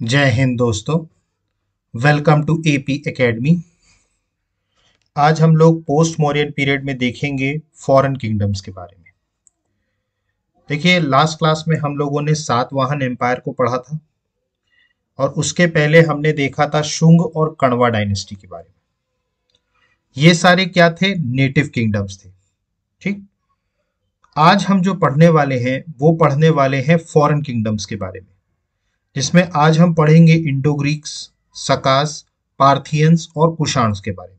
जय हिंद दोस्तों। Welcome to AP academy. आज हम लोग पोस्ट मौर्यन पीरियड में देखेंगे फॉरेन किंगडम्स के बारे में। देखिए, लास्ट क्लास में हम लोगों ने सातवाहन एम्पायर को पढ़ा था और उसके पहले हमने देखा था शुंग और कण्वा डायनेस्टी के बारे में। ये सारे क्या थे? नेटिव किंगडम्स थे। ठीक। आज हम जो पढ़ने वाले हैं वो पढ़ने वाले हैं फॉरेन किंगडम्स के बारे में, जिसमें आज हम पढ़ेंगे इंडो ग्रीक्स, सकास, पार्थियंस और कुशाण्स के बारे में।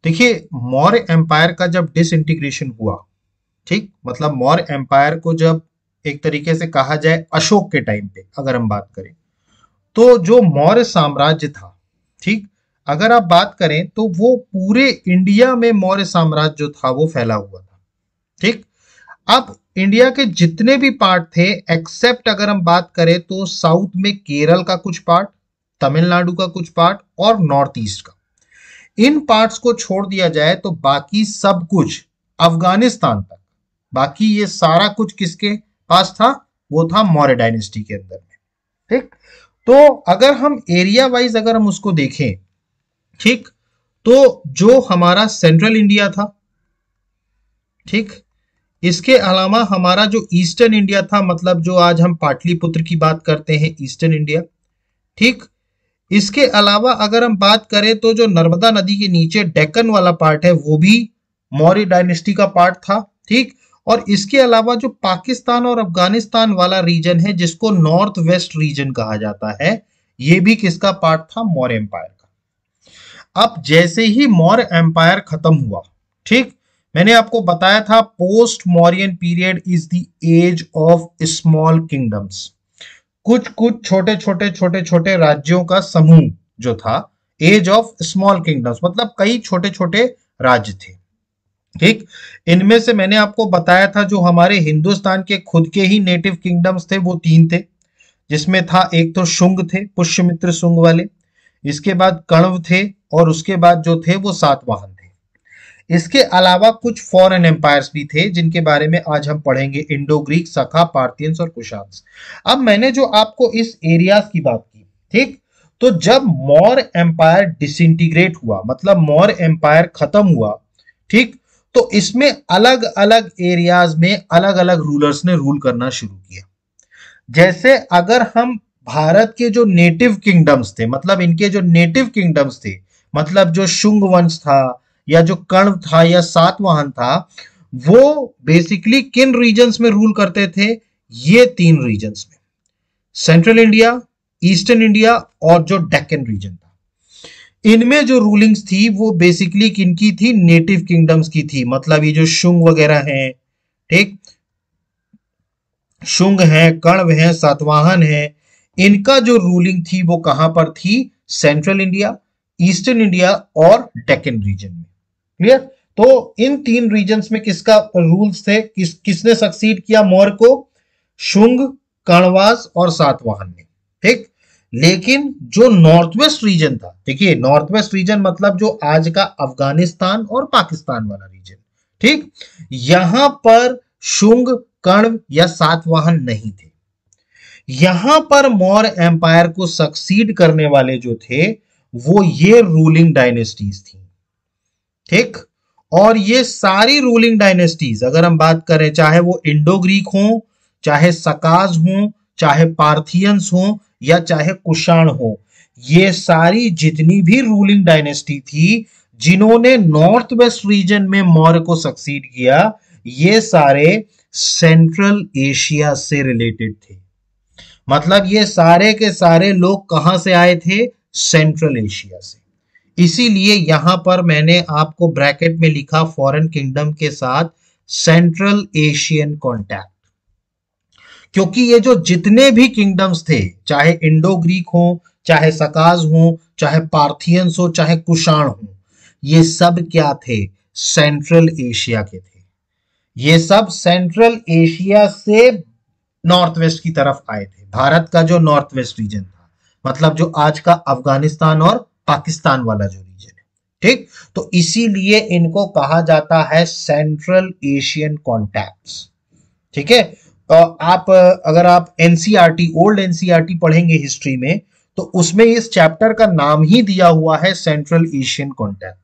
देखिए, मौर्य एम्पायर का जब डिसइंटीग्रेशन हुआ, ठीक, मतलब मौर्य एम्पायर को जब एक तरीके से कहा जाए अशोक के टाइम पे अगर हम बात करें, तो जो मौर्य साम्राज्य था, ठीक, अगर आप बात करें तो वो पूरे इंडिया में मौर्य साम्राज्य जो था वो फैला हुआ था। ठीक। अब इंडिया के जितने भी पार्ट थे, एक्सेप्ट अगर हम बात करें तो साउथ में केरल का कुछ पार्ट, तमिलनाडु का कुछ पार्ट और नॉर्थ ईस्ट का, इन पार्ट्स को छोड़ दिया जाए तो बाकी सब कुछ अफगानिस्तान तक, बाकी ये सारा कुछ किसके पास था? वो था मौर्य डायनेस्टी के अंदर में। ठीक। तो अगर हम एरिया वाइज अगर हम उसको देखें, ठीक, तो जो हमारा सेंट्रल इंडिया था, ठीक, इसके अलावा हमारा जो ईस्टर्न इंडिया था, मतलब जो आज हम पाटलिपुत्र की बात करते हैं, ईस्टर्न इंडिया, ठीक, इसके अलावा अगर हम बात करें तो जो नर्मदा नदी के नीचे डेक्कन वाला पार्ट है वो भी मौर्य डायनेस्टी का पार्ट था। ठीक। और इसके अलावा जो पाकिस्तान और अफगानिस्तान वाला रीजन है, जिसको नॉर्थ वेस्ट रीजन कहा जाता है, ये भी किसका पार्ट था? मौर्य एम्पायर का। अब जैसे ही मौर्य एम्पायर खत्म हुआ, ठीक, मैंने आपको बताया था post Mauryan period is the age of small kingdoms. कुछ कुछ छोटे छोटे राज्यों का समूह जो था, एज ऑफ स्मॉल किंगडम्स, मतलब कई छोटे छोटे राज्य थे। ठीक। इनमें से मैंने आपको बताया था जो हमारे हिंदुस्तान के खुद के ही नेटिव किंगडम्स थे वो तीन थे, जिसमें था एक तो शुंग थे, पुष्यमित्र शुंग वाले, इसके बाद कण्व थे और उसके बाद जो थे वो सातवाहन थे। इसके अलावा कुछ फॉरेन एम्पायर्स भी थे जिनके बारे में आज हम पढ़ेंगे, इंडो ग्रीक, सखा, पार्थियंस और कुशाण्स। अब मैंने जो आपको इस एरियाज की बात की, ठीक, तो जब मौर्य एम्पायर डिसइंटीग्रेट हुआ, मतलब मौर्य एम्पायर खत्म हुआ, ठीक, तो इसमें अलग अलग एरियाज में अलग अलग रूलर्स ने रूल करना शुरू किया। जैसे अगर हम भारत के जो नेटिव किंगडम्स थे, मतलब इनके जो नेटिव किंगडम्स थे, मतलब जो शुंग वंश था या जो कर्ण था या सातवाहन था, वो बेसिकली किन रीजन्स में रूल करते थे? ये तीन रीजन्स में, सेंट्रल इंडिया, ईस्टर्न इंडिया और जो डेक्कन रीजन था। इनमें जो रूलिंग्स थी वो बेसिकली किनकी थी? नेटिव किंगडम्स की थी। मतलब ये जो शुंग वगैरह हैं, ठीक, शुंग है, कण्व है, सातवाहन है, इनका जो रूलिंग थी वो कहां पर थी? सेंट्रल इंडिया, ईस्टर्न इंडिया और डेक्कन रीजन में। क्लियर? तो इन तीन रीजन्स में किसका रूल्स थे? किसने सक्सीड किया मौर्य को? शुंग, कण्वास और सातवाहन ने। ठीक। लेकिन जो नॉर्थ वेस्ट रीजन था, देखिए नॉर्थ वेस्ट रीजन मतलब जो आज का अफगानिस्तान और पाकिस्तान वाला रीजन, ठीक, यहां पर शुंग, कण्व या सातवाहन नहीं थे। यहां पर मौर्य एम्पायर को सक्सीड करने वाले जो थे वो ये रूलिंग डायनेस्टीज थी। ठीक। और ये सारी रूलिंग डायनेस्टीज अगर हम बात करें, चाहे वो इंडो ग्रीक हो, चाहे सकाज हो, चाहे पार्थियंस हो या चाहे कुषाण हो, ये सारी जितनी भी रूलिंग डायनेस्टी थी जिन्होंने नॉर्थ वेस्ट रीजन में मौर्य को सक्सीड किया, ये सारे सेंट्रल एशिया से रिलेटेड थे। मतलब ये सारे के सारे लोग कहां से आए थे? सेंट्रल एशिया से। इसीलिए यहां पर मैंने आपको ब्रैकेट में लिखा फॉरेन किंगडम के साथ सेंट्रल एशियन कॉन्टैक्ट, क्योंकि ये जो जितने भी किंगडम्स थे, चाहे इंडो ग्रीक हो, चाहे सकाज हो, चाहे पार्थियंस हो, चाहे कुषाण हो, ये सब क्या थे? सेंट्रल एशिया के थे। ये सब सेंट्रल एशिया से नॉर्थ वेस्ट की तरफ आए थे। भारत का जो नॉर्थ वेस्ट रीजन था, मतलब जो आज का अफगानिस्तान और पाकिस्तान वाला जो रीजन है, ठीक, तो इसीलिए इनको कहा जाता है सेंट्रल एशियन कॉन्टैक्ट्स। ठीक है। अगर आप एनसीईआरटी, ओल्ड एनसीईआरटी पढ़ेंगे हिस्ट्री में, तो उसमें इस चैप्टर का नाम ही दिया हुआ है सेंट्रल एशियन कॉन्टैक्ट।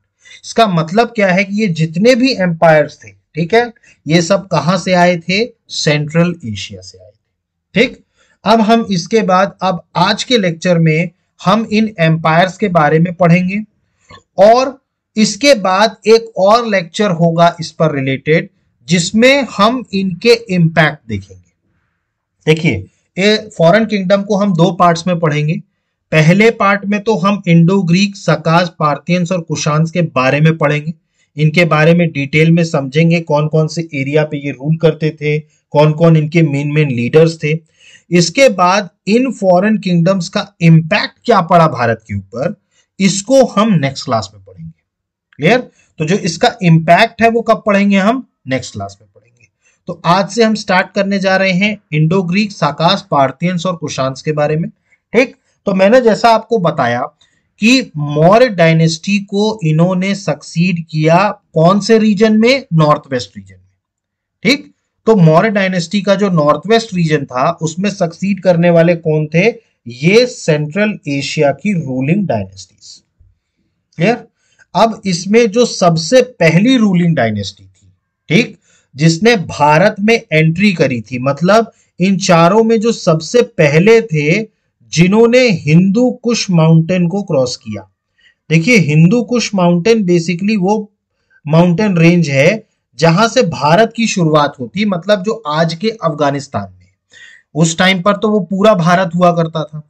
इसका मतलब क्या है कि ये जितने भी एम्पायर्स थे, ठीक है, ये सब कहां से आए थे? सेंट्रल एशिया से आए थे। ठीक, अब हम इसके बाद, अब आज के लेक्चर में हम इन एम्पायर्स के बारे में पढ़ेंगे, और इसके बाद एक और लेक्चर होगा इस पर रिलेटेड, जिसमें हम इनके इम्पैक्ट देखेंगे। देखिए, ये फॉरेन किंगडम को हम दो पार्ट्स में पढ़ेंगे। पहले पार्ट में तो हम इंडो ग्रीक, सकाज, पार्थियंस और कुशान्स के बारे में पढ़ेंगे। इनके बारे में डिटेल में समझेंगे, कौन कौन से एरिया पे ये रूल करते थे, कौन कौन इनके मेन मेन लीडर्स थे। इसके बाद इन फॉरेन किंगडम्स का इम्पैक्ट क्या पड़ा भारत के ऊपर, इसको हम नेक्स्ट क्लास में पढ़ेंगे। क्लियर? तो जो इसका इम्पैक्ट है वो कब पढ़ेंगे? हम नेक्स्ट क्लास में पढ़ेंगे। तो आज से हम स्टार्ट करने जा रहे हैं इंडो ग्रीक, साकास, पार्थियंस और कुशान्स के बारे में। ठीक, तो मैंने जैसा आपको बताया कि मौर्य डायनेस्टी को इन्होंने सक्सीड किया कौन से रीजन में? नॉर्थ वेस्ट रीजन में। ठीक, तो मौर्य डायनेस्टी का जो नॉर्थ वेस्ट रीजन था उसमें सक्सीड करने वाले कौन थे? ये सेंट्रल एशिया की रूलिंग डायनेस्टीज। क्लियर? अब इसमें जो सबसे पहली रूलिंग डायनेस्टी थी, ठीक, जिसने भारत में एंट्री करी थी, मतलब इन चारों में जो सबसे पहले थे जिन्होंने हिंदू कुश माउंटेन को क्रॉस किया। देखिए, हिंदू कुश माउंटेन बेसिकली वो माउंटेन रेंज है जहां से भारत की शुरुआत होती, मतलब जो आज के अफगानिस्तान में। उस टाइम पर तो वो पूरा भारत हुआ करता था।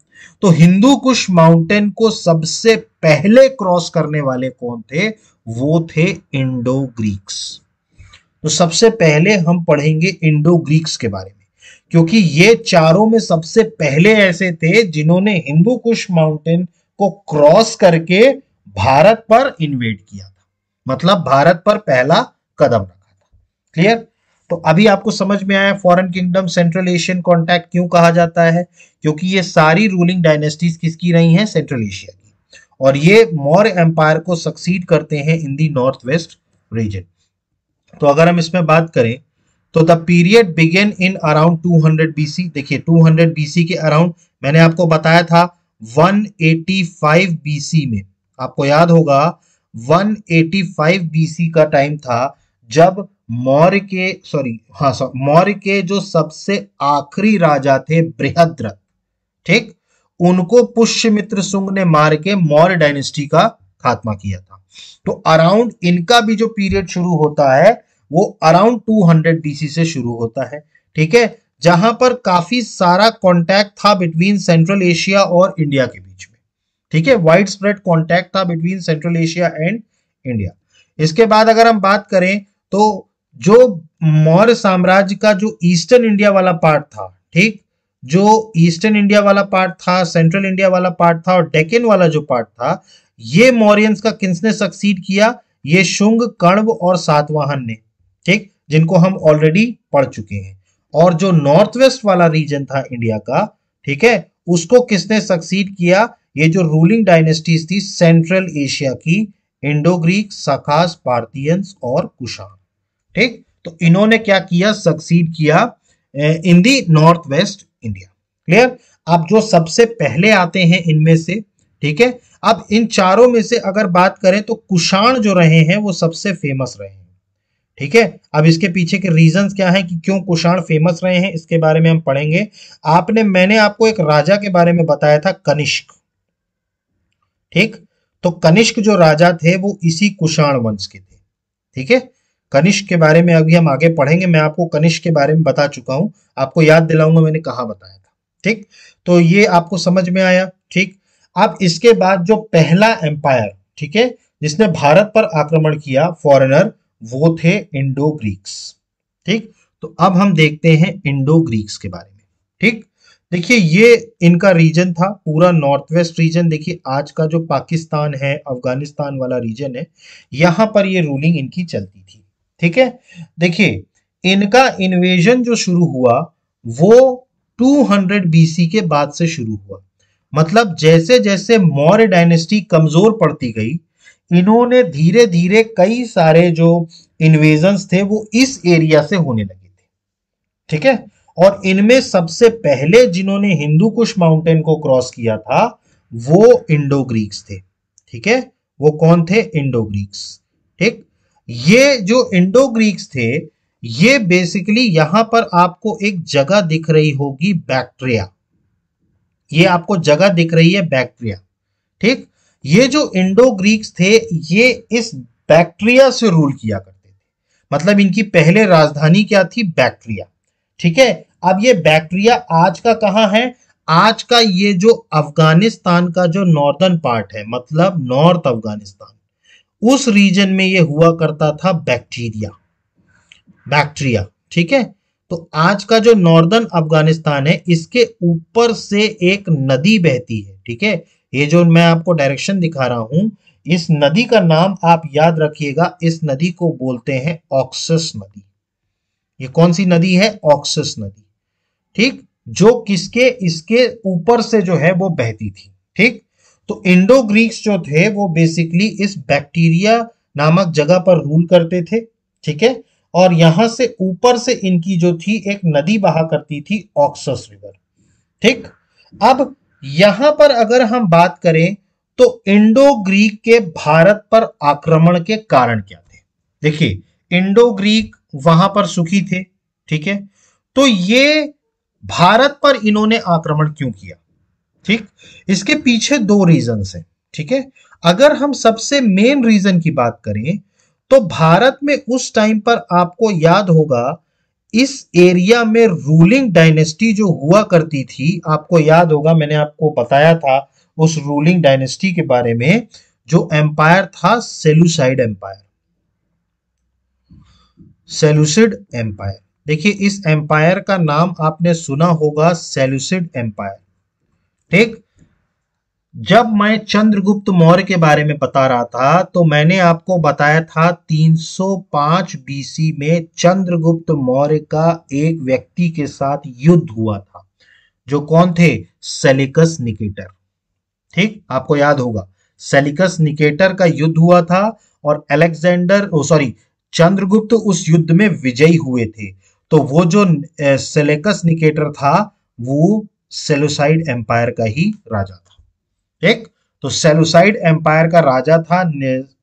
तो हिंदू कुश माउंटेन को सबसे पहले क्रॉस करने वाले कौन थे? वो थे इंडो ग्रीक्स। तो सबसे पहले हम पढ़ेंगे इंडो ग्रीक्स के बारे में, क्योंकि ये चारों में सबसे पहले ऐसे थे जिन्होंने हिंदू कुश माउंटेन को क्रॉस करके भारत पर इन्वेड किया था, मतलब भारत पर पहला कदम रखा था। क्लियर? तो अभी आपको समझ में आया foreign kingdom central Asian contact क्यों कहा जाता है? क्योंकि ये सारी रूलिंग डायनेस्टीज किसकी रही हैं? सेंट्रल एशिया की, और ये मौर्य एम्पायर को सक्सीड करते हैं in the north west region. तो अगर हम इसमें बात करें तो the period began in around 200 BC. देखिए, 200 बीसी के अराउंड, मैंने आपको बताया था 185 बीसी में, आपको याद होगा 185 बीसी का टाइम था जब मौर्य के जो सबसे आखिरी राजा थे बृहद्रथ, ठीक, उनको पुष्यमित्र शुंग ने मार के मौर्य डायनेस्टी का खात्मा किया था। तो अराउंड इनका भी जो पीरियड शुरू होता है वो अराउंड 200 बीसी से शुरू होता है। ठीक है, जहां पर काफी सारा कांटेक्ट था बिटवीन सेंट्रल एशिया और इंडिया के बीच में। ठीक है, वाइड स्प्रेड कांटेक्ट था between central Asia and India. इसके बाद अगर हम बात करें तो जो मौर्य साम्राज्य का जो ईस्टर्न इंडिया वाला पार्ट था, ठीक, जो ईस्टर्न इंडिया वाला पार्ट था, सेंट्रल इंडिया वाला पार्ट था और डेक्कन वाला जो पार्ट था, ये मौर्यंस का किसने सक्सीड किया? ये शुंग, कण्व और सातवाहन ने, ठीक, जिनको हम ऑलरेडी पढ़ चुके हैं। और जो नॉर्थ वेस्ट वाला रीजन था इंडिया का, ठीक है, उसको किसने सक्सीड किया? ये जो रूलिंग डायनेस्टीज थी सेंट्रल एशिया की, इंडो ग्रीक, सखास, पार्थियंस और कुशान। ठीक, तो इन्होंने क्या किया? सक्सीड किया इन the north waste India. Clear? अब जो सबसे पहले आते हैं इनमें से, ठीक है, अब इन चारों में से अगर बात करें तो कुषाण जो रहे हैं वो सबसे फेमस रहे हैं। ठीक है, अब इसके पीछे के रीजंस क्या हैं कि क्यों कुषाण फेमस रहे हैं, इसके बारे में हम पढ़ेंगे। मैंने आपको एक राजा के बारे में बताया था, कनिष्क। ठीक, तो कनिष्क जो राजा थे वो इसी कुषाण वंश के थे। ठीक है, कनिष्क के बारे में अभी हम आगे पढ़ेंगे। मैं आपको कनिष्क के बारे में बता चुका हूं, आपको याद दिलाऊंगा मैंने कहा बताया था। ठीक, तो ये आपको समझ में आया। ठीक, अब इसके बाद जो पहला एम्पायर, ठीक है, जिसने भारत पर आक्रमण किया फॉरेनर, वो थे इंडो ग्रीक्स। ठीक, तो अब हम देखते हैं इंडो ग्रीक्स के बारे में। ठीक, देखिए, ये इनका रीजन था पूरा नॉर्थ वेस्ट रीजन। देखिए, आज का जो पाकिस्तान है, अफगानिस्तान वाला रीजन है, यहां पर ये रूलिंग इनकी चलती थी। ठीक है, देखिए, इनका इन्वेजन जो शुरू हुआ वो 200 बीसी के बाद से शुरू हुआ। मतलब जैसे जैसे मौर्य डायनेस्टी कमजोर पड़ती गई, इन्होंने धीरे धीरे कई सारे जो इन्वेजन्स थे वो इस एरिया से होने लगे थे। ठीक है, और इनमें सबसे पहले जिन्होंने हिंदू कुश माउंटेन को क्रॉस किया था वो इंडो ग्रीक्स थे। ठीक है, वो कौन थे? Indo Greeks. ठीक, ये जो इंडो ग्रीक्स थे, ये बेसिकली यहां पर आपको एक जगह दिख रही होगी बैक्ट्रिया, ये आपको जगह दिख रही है बैक्ट्रिया। ठीक, ये जो इंडो ग्रीक्स थे ये इस बैक्ट्रिया से रूल किया करते थे, मतलब इनकी पहले राजधानी क्या थी? बैक्ट्रिया। ठीक है, अब ये बैक्ट्रिया आज का कहां है? आज का ये जो अफगानिस्तान का जो नॉर्दर्न पार्ट है, मतलब नॉर्थ अफगानिस्तान, उस रीजन में ये हुआ करता था बैक्ट्रिया। ठीक है, तो आज का जो नॉर्दर्न अफगानिस्तान है इसके ऊपर से एक नदी बहती है। ठीक है, ये जो मैं आपको डायरेक्शन दिखा रहा हूं, इस नदी का नाम आप याद रखिएगा, इस नदी को बोलते हैं ऑक्सस नदी। ये कौन सी नदी है? ऑक्सस नदी। ठीक, जो किसके, इसके ऊपर से जो है वो बहती थी। ठीक, तो इंडो ग्रीक्स जो थे वो बेसिकली इस बैक्टीरिया नामक जगह पर रूल करते थे। ठीक है, और यहां से ऊपर से इनकी जो थी एक नदी बहा करती थी, ऑक्सस रिवर। ठीक, अब यहां पर अगर हम बात करें तो इंडो ग्रीक के भारत पर आक्रमण के कारण क्या थे? देखिए, इंडो ग्रीक वहां पर सुखी थे। ठीक है, तो ये भारत पर इन्होंने आक्रमण क्यों किया? ठीक, इसके पीछे दो रीजंस हैं। ठीक है, अगर हम सबसे मेन रीजन की बात करें तो भारत में उस टाइम पर आपको याद होगा इस एरिया में रूलिंग डायनेस्टी जो हुआ करती थी, आपको याद होगा मैंने आपको बताया था उस रूलिंग डायनेस्टी के बारे में, जो एम्पायर था सेलुसाइड एम्पायर। सेलुसिड एम्पायर, देखिए इस एम्पायर का नाम आपने सुना होगा, सेलुसिड एम्पायर। ठीक, जब मैं चंद्रगुप्त मौर्य के बारे में बता रहा था तो मैंने आपको बताया था 305 बीसी में चंद्रगुप्त मौर्य का एक व्यक्ति के साथ युद्ध हुआ था, जो कौन थे? Seleucus Nicator. ठीक, आपको याद होगा सेलिकस निकेटर का युद्ध हुआ था और चंद्रगुप्त उस युद्ध में विजयी हुए थे। तो वो जो सेलिकस निकेटर था वो सेलुसाइड एम्पायर का ही राजा था। ठीक, तो सेलुसाइड एम्पायर का राजा था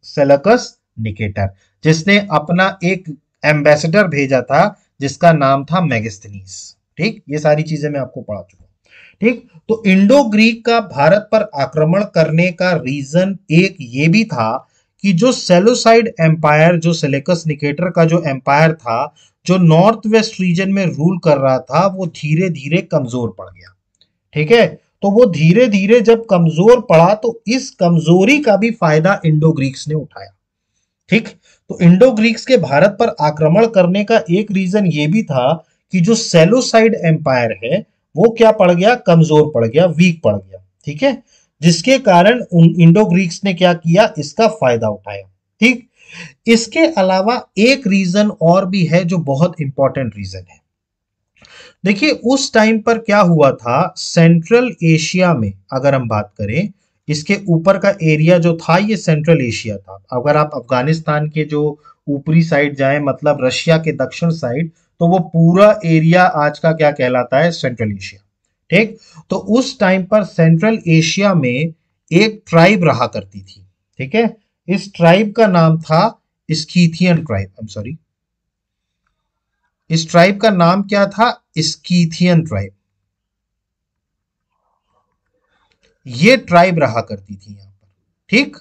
सेलकस निकेटर, जिसने अपना एक एम्बेसडर भेजा था जिसका नाम था मेगास्थनीज। ठीक, ये सारी चीजें मैं आपको पढ़ा चुका हूं। ठीक, तो इंडो ग्रीक का भारत पर आक्रमण करने का रीजन एक ये भी था कि जो सेलुसाइड एम्पायर, जो सेलेकस निकेटर का जो एम्पायर था, जो नॉर्थ वेस्ट रीजन में रूल कर रहा था, वो धीरे धीरे कमजोर पड़ गया। ठीक है, तो वो धीरे धीरे जब कमजोर पड़ा तो इस कमजोरी का भी फायदा इंडो ग्रीक्स ने उठाया। ठीक, तो इंडो ग्रीक्स के भारत पर आक्रमण करने का एक रीजन ये भी था कि जो सेलुसाइड एम्पायर है वो क्या पड़ गया? कमजोर पड़ गया, वीक पड़ गया। ठीक है, जिसके कारण इंडो ग्रीक्स ने क्या किया? इसका फायदा उठाया। ठीक, इसके अलावा एक रीजन और भी है जो बहुत इंपॉर्टेंट रीजन है। देखिए उस टाइम पर क्या हुआ था, सेंट्रल एशिया में अगर हम बात करें, इसके ऊपर का एरिया जो था ये सेंट्रल एशिया था। अगर आप अफगानिस्तान के जो ऊपरी साइड जाएं, मतलब रशिया के दक्षिण साइड, तो वो पूरा एरिया आज का क्या कहलाता है? Central Asia. ठीक, तो उस टाइम पर सेंट्रल एशिया में एक ट्राइब रहा करती थी। ठीक है, इस ट्राइब का नाम था Scythian tribe. I am sorry, इस ट्राइब का नाम क्या था? Scythian tribe. ये ट्राइब रहा करती थी यहां पर। ठीक,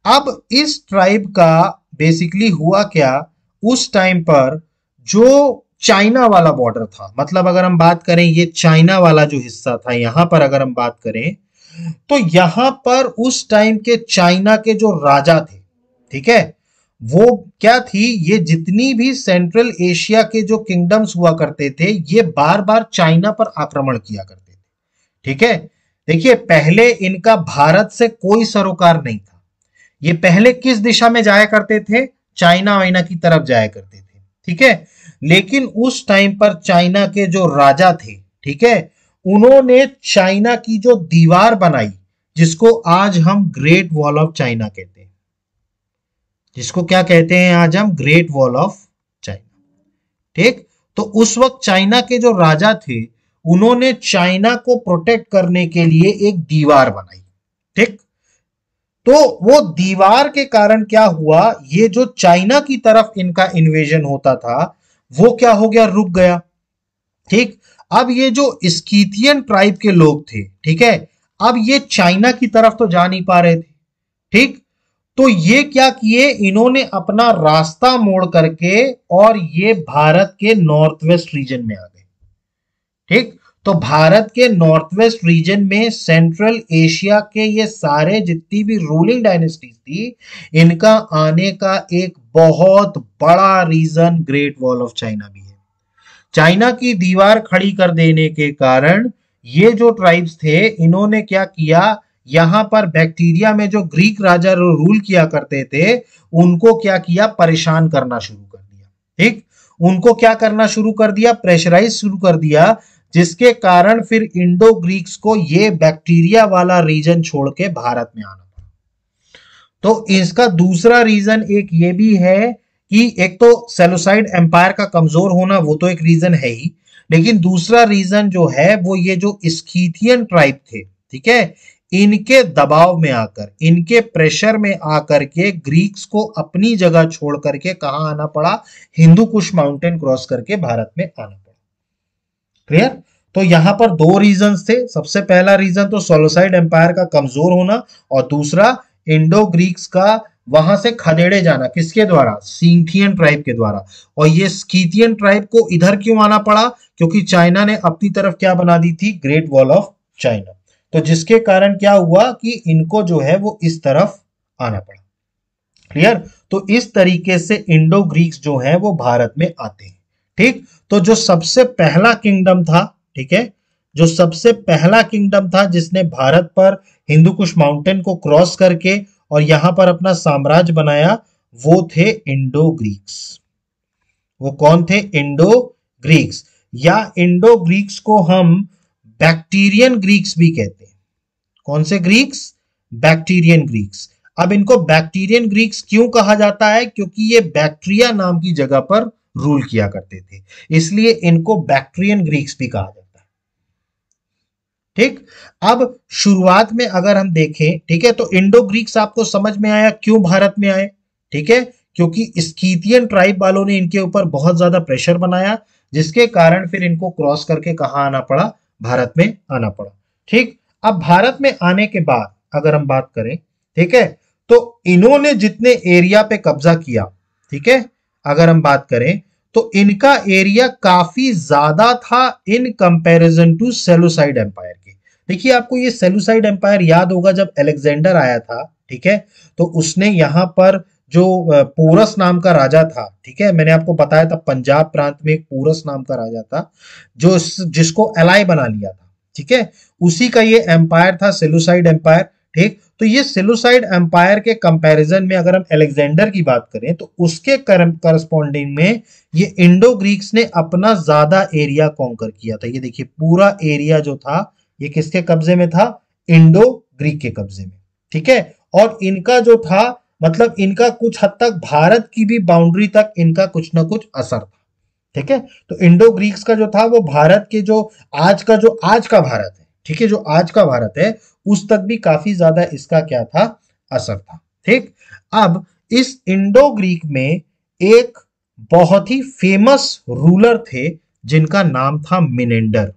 अब इस ट्राइब का बेसिकली हुआ क्या, उस टाइम पर जो चाइना वाला बॉर्डर था, मतलब अगर हम बात करें ये चाइना वाला जो हिस्सा था, यहां पर अगर हम बात करें तो यहां पर उस टाइम के चाइना के जो राजा थे, ठीक है, वो क्या थी, ये जितनी भी सेंट्रल एशिया के जो किंगडम्स हुआ करते थे ये बार बार चाइना पर आक्रमण किया करते थे। ठीक है, देखिए पहले इनका भारत से कोई सरोकार नहीं था, ये पहले किस दिशा में जाया करते थे? चाइना वाइना की तरफ जाया करते थे। ठीक है, लेकिन उस टाइम पर चाइना के जो राजा थे, ठीक है, उन्होंने चाइना की जो दीवार बनाई, जिसको आज हम ग्रेट वॉल ऑफ चाइना कहते हैं, जिसको क्या कहते हैं आज हम? Great wall of China. ठीक, तो उस वक्त चाइना के जो राजा थे उन्होंने चाइना को प्रोटेक्ट करने के लिए एक दीवार बनाई। ठीक, तो वो दीवार के कारण क्या हुआ, ये जो चाइना की तरफ इनका इन्वेजन होता था वो क्या हो गया, रुक गया। ठीक, अब ये जो स्कीथियन ट्राइब के लोग थे, ठीक है, अब ये चाइना की तरफ तो जा नहीं पा रहे थे। ठीक, तो ये क्या किए, इन्होंने अपना रास्ता मोड़ करके और ये भारत के नॉर्थ वेस्ट रीजन में आ गए। ठीक, तो भारत के नॉर्थ वेस्ट रीजन में सेंट्रल एशिया के ये सारे जितनी भी रूलिंग डायनेस्टीज थी, इनका आने का एक बहुत बड़ा region great wall of China भी है। चाइना की दीवार खड़ी कर देने के कारण ये जो ट्राइब्स थे इन्होंने क्या किया, यहां पर बैक्टीरिया में जो ग्रीक राजा रूल किया करते थे उनको क्या किया, परेशान करना शुरू कर दिया। ठीक, उनको क्या करना शुरू कर दिया, प्रेशराइज शुरू कर दिया, जिसके कारण फिर इंडो ग्रीक्स को ये बैक्टीरिया वाला रीजन छोड़ के भारत में आना पड़ा। तो इसका दूसरा रीजन एक ये भी है कि एक तो सेलुसाइड एम्पायर का कमजोर होना, वो तो एक रीजन है ही, लेकिन दूसरा रीजन जो है वो ये जो स्कीथियन ट्राइब थे, ठीक है, इनके दबाव में आकर, इनके प्रेशर में आकर के ग्रीक्स को अपनी जगह छोड़ करके कहां आना पड़ा, हिंदू कुश माउंटेन क्रॉस करके भारत में आना पड़ा। क्लियर, तो यहां पर दो रीजंस थे। सबसे पहला रीजन तो सेलुसाइड एम्पायर का कमजोर होना और दूसरा इंडो ग्रीक्स का वहां से खदेड़े जाना, किसके द्वारा, स्कीथियन ट्राइब के द्वारा। और ये स्कीथियन ट्राइब को इधर क्यों आना पड़ा, क्योंकि चाइना ने अपनी तरफ क्या बना दी थी, ग्रेट वॉल ऑफ चाइना, तो जिसके कारण क्या हुआ कि इनको जो है वो इस तरफ आना पड़ा। क्लियर, तो इस तरीके से इंडो ग्रीक्स जो है वो भारत में आते हैं। ठीक, तो जो सबसे पहला किंगडम था, ठीक है, जो सबसे पहला किंगडम था जिसने भारत पर हिंदू कुश माउंटेन को क्रॉस करके और यहां पर अपना साम्राज्य बनाया, वो थे इंडो ग्रीक्स। वो कौन थे, इंडो ग्रीक्स, या इंडो ग्रीक्स को हम बैक्टीरियन ग्रीक्स भी कहते हैं। कौन से ग्रीक्स, बैक्टीरियन ग्रीक्स। अब इनको बैक्टीरियन ग्रीक्स क्यों कहा जाता है, क्योंकि ये बैक्टीरिया नाम की जगह पर रूल किया करते थे, इसलिए इनको बैक्ट्रियन ग्रीक्स भी कहा जाता है। ठीक, अब शुरुआत में अगर हम देखें, ठीक है, तो इंडो ग्रीक्स आपको समझ में आया क्यों भारत में आए। ठीक है, क्योंकि स्कीथियन ट्राइब वालों ने इनके ऊपर बहुत ज्यादा प्रेशर बनाया, जिसके कारण फिर इनको क्रॉस करके कहां आना पड़ा, भारत में आना पड़ा। ठीक, अब भारत में आने के बाद अगर हम बात करें, ठीक है, तो इन्होंने जितने एरिया पे कब्जा किया, ठीक है, अगर हम बात करें तो इनका एरिया काफी ज्यादा था इन कंपैरिजन टू सेलुसाइड एम्पायर के। देखिए, आपको ये सेलुसाइड एम्पायर याद होगा, जब अलेक्जेंडर आया था, ठीक है, तो उसने यहां पर जो पोरस नाम का राजा था, ठीक है, मैंने आपको बताया था पंजाब प्रांत में एक पोरस नाम का राजा था जो जिसको एलाई बना लिया था, ठीक है, उसी का ये एम्पायर था सेलुसाइड एम्पायर। ठीक, तो ये सेलुसाइड एम्पायर के कंपैरिजन में अगर हम अलेक्जेंडर की बात करें तो उसके करस्पॉन्डिंग में ये इंडो ग्रीक्स ने अपना ज्यादा एरिया कॉन्कर किया था। ये देखिए, पूरा एरिया जो था ये किसके कब्जे में था, इंडो ग्रीक के कब्जे में। ठीक है, और इनका जो था, मतलब इनका कुछ हद तक भारत की भी बाउंड्री तक इनका कुछ ना कुछ असर था। ठीक है, तो इंडो ग्रीक्स का जो था वो भारत के जो आज का भारत है, ठीक है, जो आज का भारत है उस तक भी काफी ज्यादा इसका क्या था, असर था। ठीक, अब इस इंडो ग्रीक में एक बहुत ही फेमस रूलर थे जिनका नाम था मिनेंडर।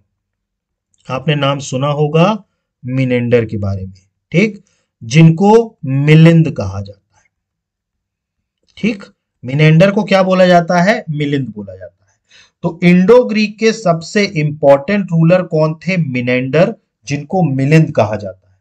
आपने नाम सुना होगा मिनेंडर के बारे में, ठीक, जिनको मिलिंद कहा जाता है। ठीक, मिनेंडर को क्या बोला जाता है, मिलिंद बोला जाता है। तो इंडो ग्रीक के सबसे इंपॉर्टेंट रूलर कौन थे, मिनेंडर, जिनको मिलिंद कहा जाता है।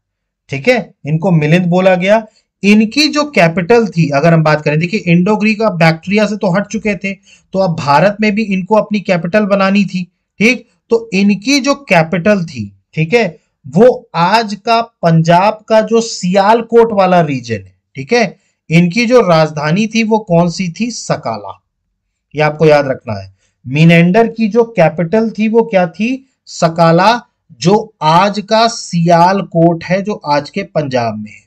ठीक है, इनको मिलिंद बोला गया। इनकी जो कैपिटल थी, अगर हम बात करें, देखिए इंडो ग्रीक अब बैक्टीरिया से तो हट चुके थे, तो अब भारत में भी इनको अपनी कैपिटल बनानी थी। ठीक, तो इनकी जो कैपिटल थी, ठीक है, वो आज का पंजाब का जो सियालकोट वाला रीजन है, ठीक है, इनकी जो राजधानी थी वो कौन सी थी, सकाला। ये आपको याद रखना है। मिनेंडर की जो कैपिटल थी वो क्या थी, सकाला, जो आज का सियालकोट है, जो आज के पंजाब में है।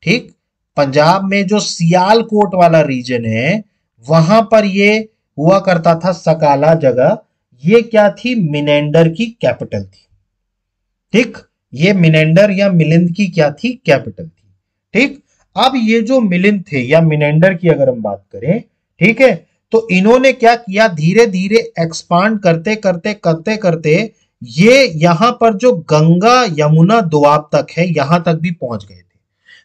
ठीक, पंजाब में जो सियालकोट वाला रीजन है वहां पर ये हुआ करता था सकाला जगह, ये क्या थी, मिनेंडर की कैपिटल थी। ठीक, ये मिनेंडर या मिलिंद की क्या थी, कैपिटल थी। ठीक, अब ये जो मिलिंद थे या मिनेंडर की अगर हम बात करें, ठीक है, तो इन्होंने क्या किया, धीरे धीरे एक्सपांड करते करते करते करते ये यहां पर जो गंगा यमुना दोआब तक है, यहां तक भी पहुंच गए थे।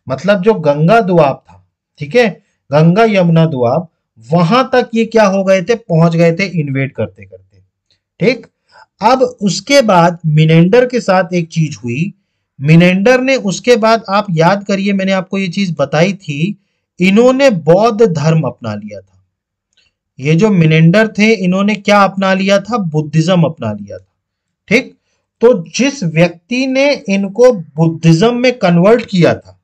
मतलब जो गंगा दोआब था, ठीक है, गंगा यमुना दोआब, वहां तक ये क्या हो गए थे, पहुंच गए थे इन्वेड करते करते। ठीक, अब उसके बाद मिनेंडर के साथ एक चीज हुई। मिनेंडर ने उसके बाद, आप याद करिए मैंने आपको ये चीज बताई थी, इन्होंने बौद्ध धर्म अपना लिया था। ये जो मिनेंडर थे इन्होंने क्या अपना लिया था, बुद्धिज्म अपना लिया था। ठीक, तो जिस व्यक्ति ने इनको बुद्धिज्म में कन्वर्ट किया था,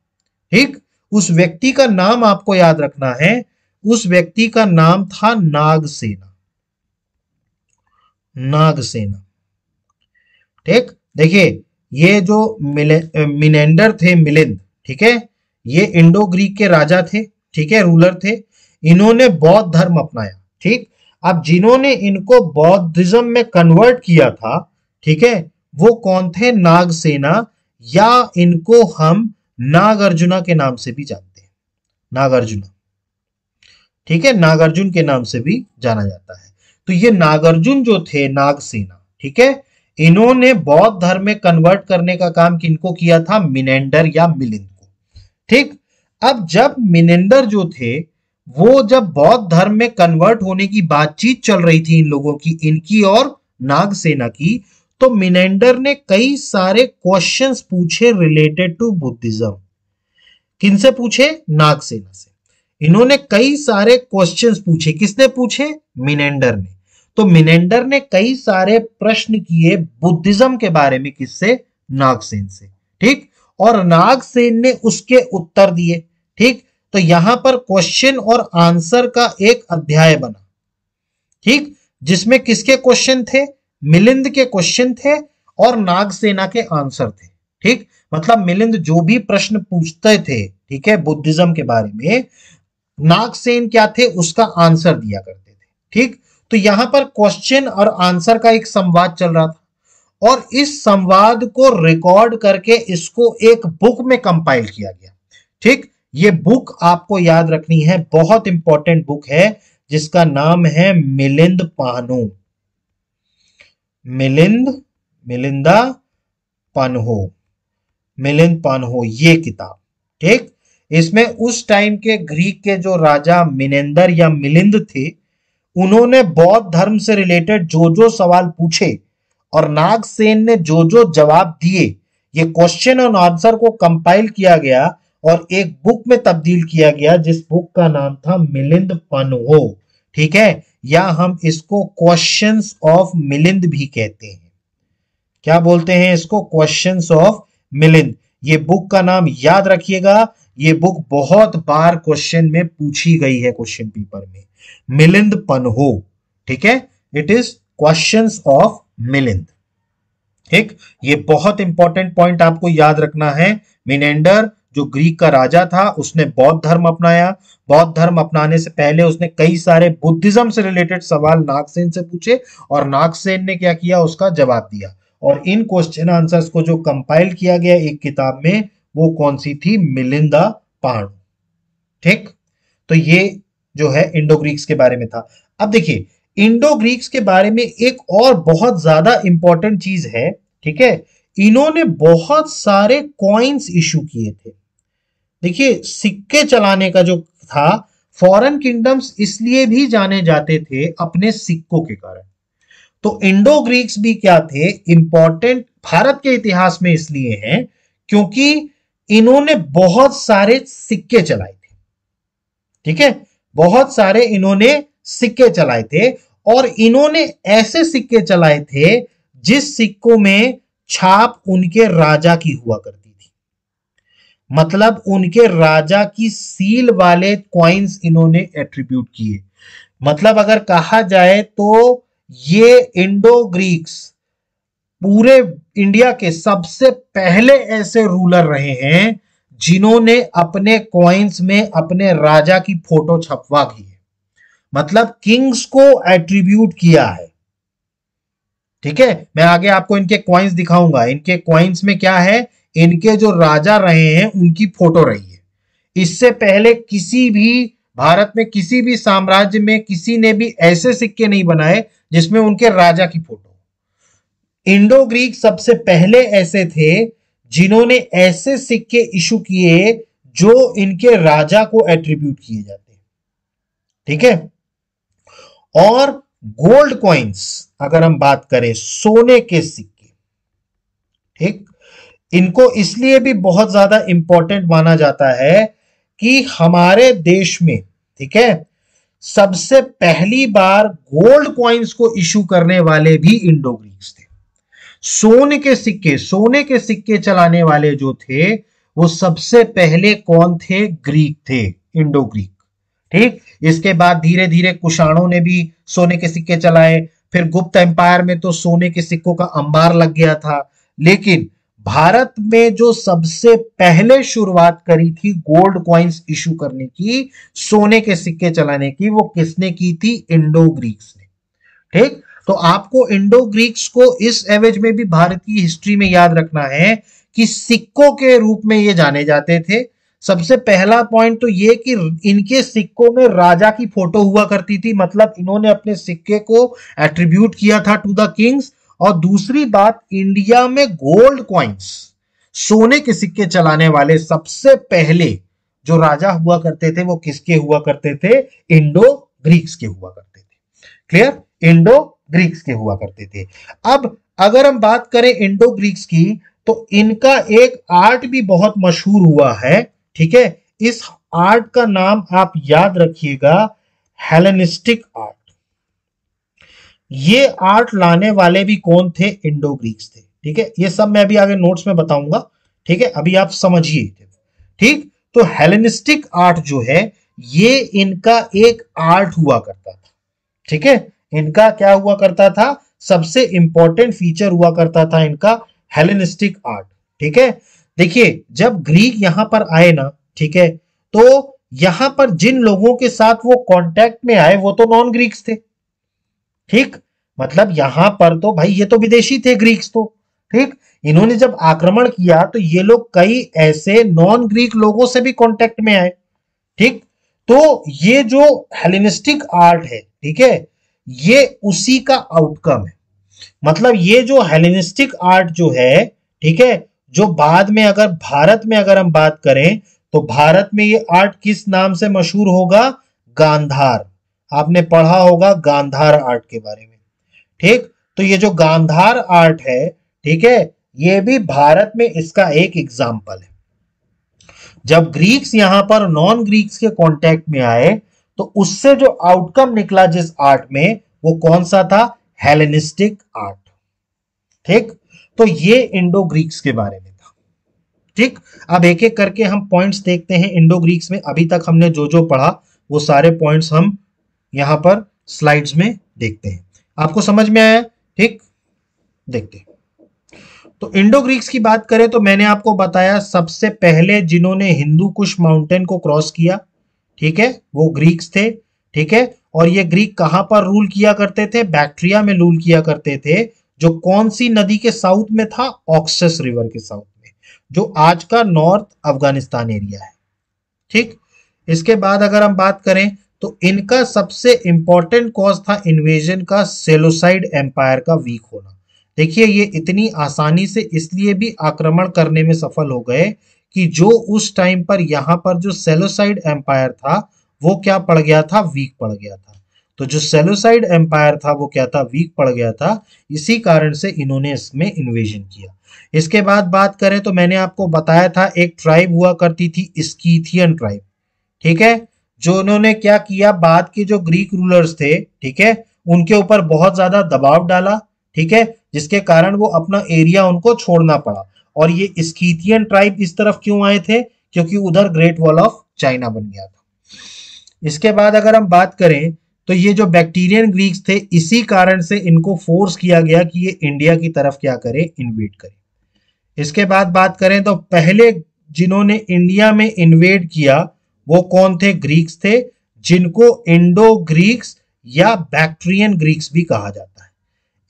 ठीक, उस व्यक्ति का नाम आपको याद रखना है, उस व्यक्ति का नाम था नागसेना। नागसेना। ठीक, देखिए ये जो मिनेंडर थे, मिलिंद, ठीक है, ये इंडो ग्रीक के राजा थे, ठीक है, रूलर थे। इन्होंने बौद्ध धर्म अपनाया। ठीक, अब जिन्होंने इनको बौद्धिज्म में कन्वर्ट किया था, ठीक है, वो कौन थे, नागसेना, या इनको हम नागार्जुना के नाम से भी जानते हैं। नागार्जुना, ठीक है, नागार्जुन के नाम से भी जाना जाता है। तो ये नागार्जुन जो थे, नागसेना, ठीक है, इन्होंने बौद्ध धर्म में कन्वर्ट करने का काम किनको किया था, मिनेंडर या मिलिंद को। ठीक, अब जब मिनेंडर जो थे वो जब बौद्ध धर्म में कन्वर्ट होने की बातचीत चल रही थी इन लोगों की, इनकी और नागसेना की, तो मिनेंडर ने कई सारे क्वेश्चंस पूछे रिलेटेड टू बुद्धिज्म। किनसे पूछे, नागसेना से। इन्होंने कई सारे क्वेश्चंस पूछे, किसने पूछे, मिनेंडर ने। तो मिनेंडर ने कई सारे प्रश्न किए बुद्धिज्म के बारे में, किससे, नागसेन से। ठीक, और नागसेन ने उसके उत्तर दिए। ठीक, तो यहां पर क्वेश्चन और आंसर का एक अध्याय बना। ठीक, जिसमें किसके क्वेश्चन थे, मिलिंद के क्वेश्चन थे और नागसेना के आंसर थे। ठीक, मतलब मिलिंद जो भी प्रश्न पूछते थे, ठीक है, बुद्धिज्म के बारे में, नागसेन क्या थे, उसका आंसर दिया करते थे। ठीक, तो यहां पर क्वेश्चन और आंसर का एक संवाद चल रहा था और इस संवाद को रिकॉर्ड करके इसको एक बुक में कंपाइल किया गया। ठीक, ये बुक आपको याद रखनी है, बहुत इंपॉर्टेंट बुक है, जिसका नाम है मिलिंद पानो। मिलिंदा पानहो, मिलिंद पानहो, ये किताब। ठीक, इसमें उस टाइम के ग्रीक के जो राजा मिनेंदर या मिलिंद थे, उन्होंने बौद्ध धर्म से रिलेटेड जो जो सवाल पूछे और नागसेन ने जो जो जवाब दिए, ये क्वेश्चन और आंसर को कंपाइल किया गया और एक बुक में तब्दील किया गया, जिस बुक का नाम था मिलिंद पानहो। ठीक है, या हम इसको क्वेश्चंस ऑफ मिलिंद भी कहते हैं। क्या बोलते हैं इसको, क्वेश्चंस ऑफ मिलिंद। ये बुक का नाम याद रखिएगा, ये बुक बहुत बार क्वेश्चन में पूछी गई है, क्वेश्चन पेपर में, मिलिंद पन्हो। ठीक है, it is questions of Milind. ठीक, ये बहुत इंपॉर्टेंट पॉइंट आपको याद रखना है। मिनेंडर जो ग्रीक का राजा था, उसने बौद्ध धर्म अपनाया। बौद्ध धर्म अपनाने से पहले उसने कई सारे बुद्धिज्म से रिलेटेड सवाल नागसेन से पूछे और नागसेन ने क्या किया, उसका जवाब दिया। और इन क्वेश्चन आंसर्स को जो कंपाइल किया गया एक किताब में, वो कौन सी थी, मिलिंदा पानो। ठीक, तो ये जो है इंडो ग्रीक्स के बारे में था। अब देखिए इंडो ग्रीक्स के बारे में एक और बहुत ज्यादा इंपॉर्टेंट चीज है। ठीक है, इन्होंने बहुत सारे कॉइन्स इशू किए थे। देखिए सिक्के चलाने का जो था, फॉरेन किंगडम्स इसलिए भी जाने जाते थे अपने सिक्कों के कारण। तो इंडो ग्रीक्स भी क्या थे, इंपॉर्टेंट भारत के इतिहास में इसलिए हैं क्योंकि इन्होंने बहुत सारे सिक्के चलाए थे। ठीक है, बहुत सारे इन्होंने सिक्के चलाए थे और इन्होंने ऐसे सिक्के चलाए थे जिस सिक्कों में छाप उनके राजा की हुआ करती थी। मतलब उनके राजा की सील वाले कॉइन्स इन्होंने एट्रीब्यूट किए। मतलब अगर कहा जाए तो ये इंडो ग्रीक्स पूरे इंडिया के सबसे पहले ऐसे रूलर रहे हैं जिन्होंने अपने कॉइन्स में अपने राजा की फोटो छपवा की है। मतलब किंग्स को एट्रीब्यूट किया है। ठीक है, मैं आगे आपको इनके कॉइन्स दिखाऊंगा। इनके कॉइन्स में क्या है, इनके जो राजा रहे हैं उनकी फोटो रही है। इससे पहले किसी भी भारत में किसी भी साम्राज्य में किसी ने भी ऐसे सिक्के नहीं बनाए जिसमें उनके राजा की फोटो। इंडो ग्रीक सबसे पहले ऐसे थे जिन्होंने ऐसे सिक्के इशू किए जो इनके राजा को एट्रीब्यूट किए जाते हैं। ठीक है, और गोल्ड कॉइन्स अगर हम बात करें, सोने के सिक्के, ठीक, इनको इसलिए भी बहुत ज्यादा इंपॉर्टेंट माना जाता है कि हमारे देश में, ठीक है, सबसे पहली बार गोल्ड कॉइन्स को इशू करने वाले भी इंडो ग्रीक्स थे। सोने के सिक्के चलाने वाले जो थे वो सबसे पहले कौन थे, ग्रीक थे, इंडो ग्रीक। ठीक, इसके बाद धीरे धीरे कुषाणों ने भी सोने के सिक्के चलाए, फिर गुप्त एम्पायर में तो सोने के सिक्कों का अंबार लग गया था। लेकिन भारत में जो सबसे पहले शुरुआत करी थी गोल्ड कॉइन्स इशू करने की, सोने के सिक्के चलाने की, वो किसने की थी, इंडो ग्रीक्स ने। ठीक, तो आपको इंडो ग्रीक्स को इस एवज में भी भारत की हिस्ट्री में याद रखना है कि सिक्कों के रूप में ये जाने जाते थे। सबसे पहला पॉइंट तो ये कि इनके सिक्कों में राजा की फोटो हुआ करती थी, मतलब इन्होंने अपने सिक्के को एट्रीब्यूट किया था टू द किंग्स। और दूसरी बात, इंडिया में गोल्ड कॉइन्स, सोने के सिक्के चलाने वाले सबसे पहले जो राजा हुआ करते थे वो किसके हुआ करते थे, इंडो ग्रीक्स के हुआ करते थे। क्लियर, इंडो ग्रीक्स के हुआ करते थे। अब अगर हम बात करें इंडो ग्रीक्स की, तो इनका एक आर्ट भी बहुत मशहूर हुआ है। ठीक है, इस आर्ट का नाम आप याद रखिएगा, हेलेनिस्टिक आर्ट। ये आर्ट लाने वाले भी कौन थे, इंडो ग्रीक्स थे। ठीक है, ये सब मैं अभी आगे नोट्स में बताऊंगा। ठीक है, अभी आप समझिए। ठीक, तो हेलेनिस्टिक आर्ट जो है ये इनका एक आर्ट हुआ करता था। ठीक है, इनका क्या हुआ करता था, सबसे इंपॉर्टेंट फीचर हुआ करता था इनका हेलेनिस्टिक आर्ट। ठीक है, देखिए जब ग्रीक यहां पर आए ना, ठीक है, तो यहां पर जिन लोगों के साथ वो कांटेक्ट में आए वो तो नॉन ग्रीक्स थे। ठीक, मतलब यहां पर तो भाई ये तो विदेशी थे ग्रीक्स तो। ठीक, इन्होंने जब आक्रमण किया तो ये लोग कई ऐसे नॉन ग्रीक लोगों से भी कांटेक्ट में आए। ठीक, तो ये जो हेलेनिस्टिक आर्ट है, ठीक है, ये उसी का आउटकम है। मतलब ये जो हेलेनिस्टिक आर्ट जो है, ठीक है, जो बाद में अगर भारत में अगर हम बात करें तो भारत में ये आर्ट किस नाम से मशहूर होगा, गांधार। आपने पढ़ा होगा गांधार आर्ट के बारे में। ठीक, तो ये जो गांधार आर्ट है, ठीक है, ये भी भारत में इसका एक एग्जाम्पल है। जब ग्रीक्स यहां पर नॉन ग्रीक्स के कांटेक्ट में आए तो उससे जो आउटकम निकला जिस आर्ट में, वो कौन सा था, हेलेनिस्टिक आर्ट। ठीक, तो ये इंडो ग्रीक्स के बारे में था। ठीक, अब एक एक करके हम पॉइंट्स देखते हैं इंडो ग्रीक्स में। अभी तक हमने जो जो पढ़ा वो सारे पॉइंट्स हम यहां पर स्लाइड्स में देखते हैं। आपको समझ में आया? ठीक, देखते हैं। तो इंडो ग्रीक्स की बात करें तो मैंने आपको बताया सबसे पहले जिन्होंने हिंदू कुश माउंटेन को क्रॉस किया, ठीक है, वो ग्रीक्स थे। ठीक है, और ये ग्रीक कहां पर रूल किया करते थे, बैक्ट्रिया में रूल किया करते थे, जो कौन सी नदी के साउथ में था, ऑक्सस रिवर के साउथ में, जो आज का नॉर्थ अफगानिस्तान एरिया है। ठीक, इसके बाद अगर हम बात करें तो इनका सबसे इंपॉर्टेंट कॉज था इन्वेजन का, सेलोसाइड एम्पायर का वीक होना। देखिए ये इतनी आसानी से इसलिए भी आक्रमण करने में सफल हो गए कि जो उस टाइम पर यहां पर जो सेलोसाइड एम्पायर था वो क्या पड़ गया था, वीक पड़ गया था। तो जो सेलोसाइड एम्पायर था वो क्या था, वीक पड़ गया था। इसी कारण से इन्होंने इसमें इन्वेजन किया। इसके बाद बात करें तो मैंने आपको बताया था एक ट्राइब हुआ करती थी, स्कीथियन ट्राइब। ठीक है, जो उन्होंने क्या किया, बाद के जो ग्रीक रूलर्स थे, ठीक है, उनके ऊपर बहुत ज्यादा दबाव डाला। ठीक है, जिसके कारण वो अपना एरिया उनको छोड़ना पड़ा। और ये स्कीथियन ट्राइब इस तरफ क्यों आए थे, क्योंकि उधर ग्रेट वॉल ऑफ चाइना बन गया था। इसके बाद अगर हम बात करें तो ये जो बैक्टीरियन ग्रीक्स थे, इसी कारण से इनको फोर्स किया गया कि ये इंडिया की तरफ क्या करे, इन्वेड करे। इसके बाद बात करें तो पहले जिन्होंने इंडिया में इन्वेड किया वो कौन थे, ग्रीक्स थे, जिनको इंडो ग्रीक्स या बैक्ट्रियन ग्रीक्स भी कहा जाता है।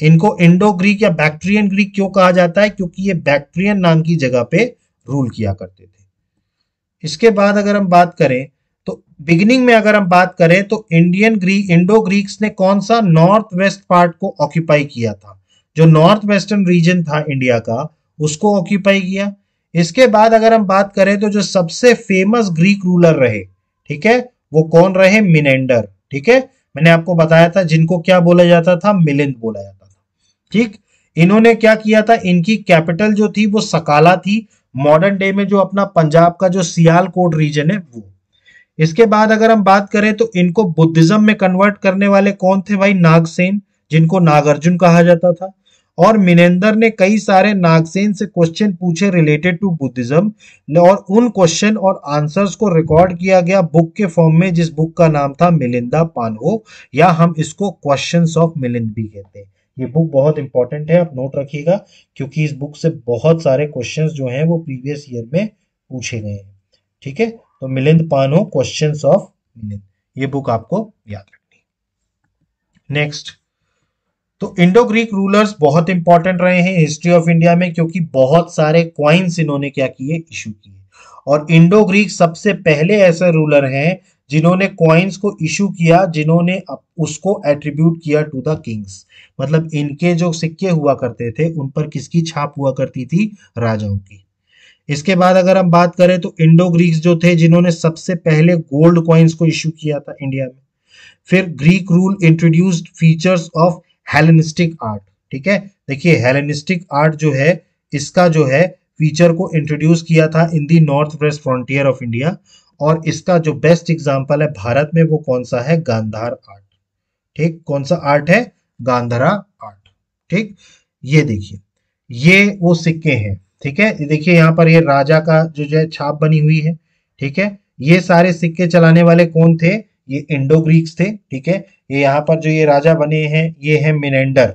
इनको इंडो ग्रीक या बैक्ट्रियन ग्रीक क्यों कहा जाता है? क्योंकि ये बैक्ट्रियन नाम की जगह पे रूल किया करते थे। इसके बाद अगर हम बात करें तो बिगिनिंग में अगर हम बात करें तो इंडो ग्रीक्स ने कौन सा नॉर्थ वेस्ट पार्ट को ऑक्यूपाई किया था, जो नॉर्थ वेस्टर्न रीजन था इंडिया का उसको ऑक्यूपाई किया। इसके बाद अगर हम बात करें तो जो सबसे फेमस ग्रीक रूलर रहे, ठीक है, वो कौन रहे? मिनेंडर। ठीक है, मैंने आपको बताया था जिनको क्या बोला जाता था? मिलिंद बोला जाता था। ठीक, इन्होंने क्या किया था? इनकी कैपिटल जो थी वो सकाला थी, मॉडर्न डे में जो अपना पंजाब का जो सियालकोट रीजन है वो। इसके बाद अगर हम बात करें तो इनको बुद्धिज्म में कन्वर्ट करने वाले कौन थे भाई? नागसेन, जिनको नागार्जुन कहा जाता था। और मिनेंदर ने कई सारे नागसेन से क्वेश्चन पूछे रिलेटेड टू बुद्धिज्म और उन क्वेश्चन और आंसर्स को रिकॉर्ड किया गया बुक के फॉर्म में, जिस बुक का नाम था मिलिंदा पानहो, या हम इसको क्वेश्चंस ऑफ मिलिंद भी कहते हैं। ये बुक बहुत इंपॉर्टेंट है, आप नोट रखिएगा, क्योंकि इस बुक से बहुत सारे क्वेश्चंस जो हैं वो प्रीवियस ईयर में पूछे गए हैं। ठीक है, तो मिलिंद पानहो क्वेश्चंस ऑफ मिलिंद, ये बुक आपको याद रखनी। नेक्स्ट, तो इंडो ग्रीक रूलर्स बहुत इंपॉर्टेंट रहे हैं हिस्ट्री ऑफ इंडिया में, क्योंकि बहुत सारे क्वाइंस इन्होंने क्या किए? इशू किए। और इंडो ग्रीक सबसे पहले ऐसे रूलर हैं जिन्होंने क्वाइंस को इशू किया, जिन्होंने उसको एट्रीब्यूट किया टू द किंग्स। मतलब इनके जो सिक्के हुआ करते थे उन पर किसकी छाप हुआ करती थी? राजाओं की। इसके बाद अगर हम बात करें तो इंडो ग्रीक्स जो थे जिन्होंने सबसे पहले गोल्ड कॉइन्स को इशू किया था इंडिया में। फिर Greek rule introduced features of Hellenistic art. ठीक है, देखिए हेलेनिस्टिक आर्ट जो है इसका जो है फीचर को इंट्रोड्यूस किया था in the north west frontier of India. और इसका जो बेस्ट एग्जांपल है भारत में वो कौन सा है? गांधार आर्ट। ठीक, कौन सा आर्ट है? गांधारा आर्ट। ठीक, ये देखिए ये वो सिक्के हैं। ठीक है, देखिए यहाँ पर ये राजा का जो है छाप बनी हुई है। ठीक है, ये सारे सिक्के चलाने वाले कौन थे? ये इंडो ग्रीक्स थे। ठीक है, ये यहाँ पर जो ये राजा बने हैं ये है मिनेंडर।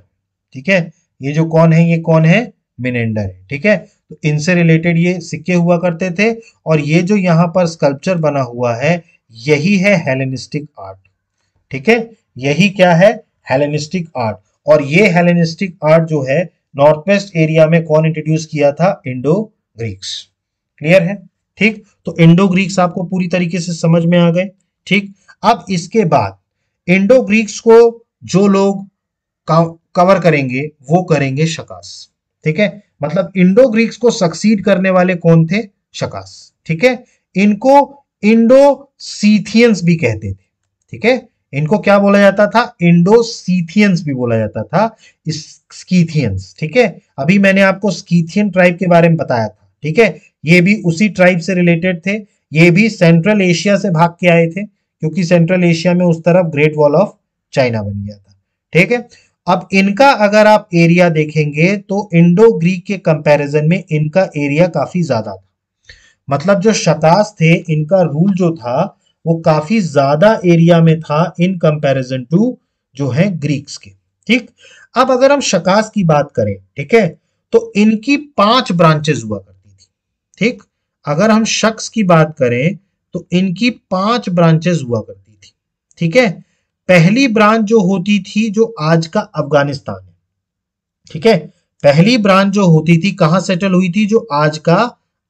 ठीक है, ये जो कौन है? ये कौन है? मिनेंडर है। ठीक है, तो इनसे रिलेटेड ये सिक्के हुआ करते थे। और ये जो यहाँ पर स्कल्पचर बना हुआ है यही है हेलेनिस्टिक आर्ट। ठीक है, यही क्या है? Hellenistic art. और ये हेलेनिस्टिक आर्ट जो है नॉर्थ वेस्ट एरिया में कौन इंट्रोड्यूस किया था? Indo Greeks. क्लियर है? ठीक, तो इंडो ग्रीक्स आपको पूरी तरीके से समझ में आ गए। ठीक, अब इसके बाद इंडो ग्रीक्स को जो लोग कवर करेंगे वो करेंगे शकास। ठीक है, मतलब इंडो ग्रीक्स को सक्सीड करने वाले कौन थे? शकास। ठीक है, इनको इंडो सीथियंस भी कहते थे। ठीक है, इनको क्या बोला जाता था? इंडो सीथियंस भी बोला जाता था, स्कीथियंस। ठीक है, अभी मैंने आपको स्कीथियन ट्राइब के बारे में बताया था। ठीक है, ये भी उसी ट्राइब से रिलेटेड थे। ये भी सेंट्रल एशिया से भाग के आए थे, क्योंकि सेंट्रल एशिया में उस तरफ ग्रेट वॉल ऑफ चाइना बन गया था। ठीक है, अब इनका अगर आप एरिया देखेंगे तो इंडो ग्रीक के कंपैरिजन में इनका एरिया काफी ज्यादा था। मतलब जो शकास थे इनका रूल जो था वो काफी ज्यादा एरिया में था इन कंपैरिजन टू जो है ग्रीक्स के। ठीक, अब अगर हम शकास की बात करें, ठीक है, तो इनकी 5 ब्रांचेस हुआ करती थी। ठीक, अगर हम शक्स की बात करें तो इनकी 5 ब्रांचेस हुआ करती थी। ठीक है, पहली ब्रांच जो होती थी जो आज का अफगानिस्तान है। ठीक है, पहली ब्रांच जो होती थी कहां सेटल हुई थी? जो आज का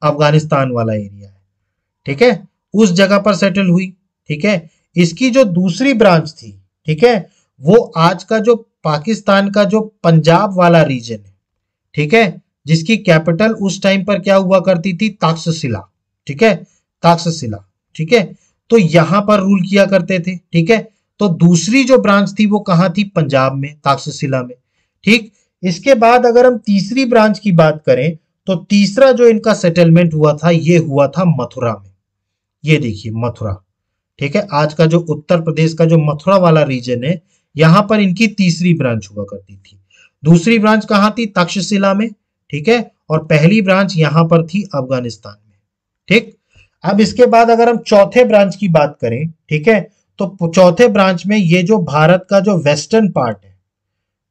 अफगानिस्तान वाला एरिया है। ठीक है, उस जगह पर सेटल हुई। ठीक है, इसकी जो दूसरी ब्रांच थी, ठीक है, वो आज का जो पाकिस्तान का जो पंजाब वाला रीजन है। ठीक है, जिसकी कैपिटल उस टाइम पर क्या हुआ करती थी? तक्षशिला। ठीक है, तक्षशिला। ठीक है, तो यहां पर रूल किया करते थे। ठीक है, तो दूसरी जो ब्रांच थी वो कहां थी? पंजाब में, तक्षशिला में। ठीक, इसके बाद अगर हम तीसरी ब्रांच की बात करें तो तीसरा जो इनका सेटलमेंट हुआ था ये हुआ था मथुरा में। ये देखिए मथुरा। ठीक है, आज का जो उत्तर प्रदेश का जो मथुरा वाला रीजन है यहां पर इनकी तीसरी ब्रांच हुआ करती थी। दूसरी ब्रांच कहां थी? तक्षशिला में। ठीक है, और पहली ब्रांच यहां पर थी अफगानिस्तान में। ठीक, अब इसके बाद अगर हम चौथे ब्रांच की बात करें, ठीक है, तो चौथे ब्रांच में ये जो भारत का जो वेस्टर्न पार्ट है,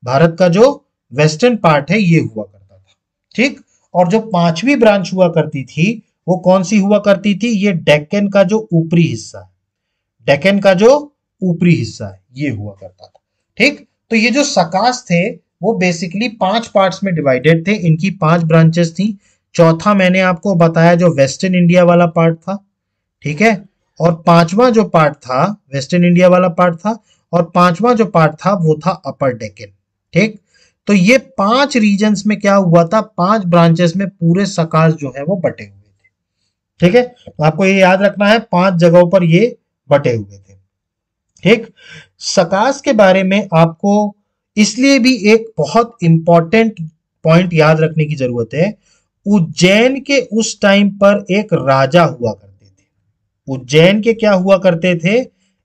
भारत का जो वेस्टर्न पार्ट है ये हुआ करता था। ठीक, और जो पांचवी ब्रांच हुआ करती थी वो कौन सी हुआ करती थी? ये डेक्कन का जो ऊपरी हिस्सा है, डेक्कन का जो ऊपरी हिस्सा है ये हुआ करता था। ठीक, तो ये जो सकास थे वो बेसिकली 5 पार्ट्स में डिवाइडेड थे, इनकी 5 ब्रांचेस थी। चौथा मैंने आपको बताया जो वेस्टर्न इंडिया वाला पार्ट था, ठीक है, और पांचवा जो पार्ट था वेस्टर्न इंडिया वाला पार्ट था, और पांचवा जो पार्ट था वो था अपर डेक्कन। ठीक, तो ये 5 रीजन्स में क्या हुआ था, 5 ब्रांचेस में पूरे सकास जो है वो बटे हुए थे। ठीक है, तो आपको ये याद रखना है 5 जगहों पर ये बटे हुए थे। ठीक, सकास के बारे में आपको इसलिए भी एक बहुत इंपॉर्टेंट पॉइंट याद रखने की जरूरत है। उज्जैन के उस टाइम पर एक राजा हुआ करते थे। उज्जैन के क्या हुआ करते थे,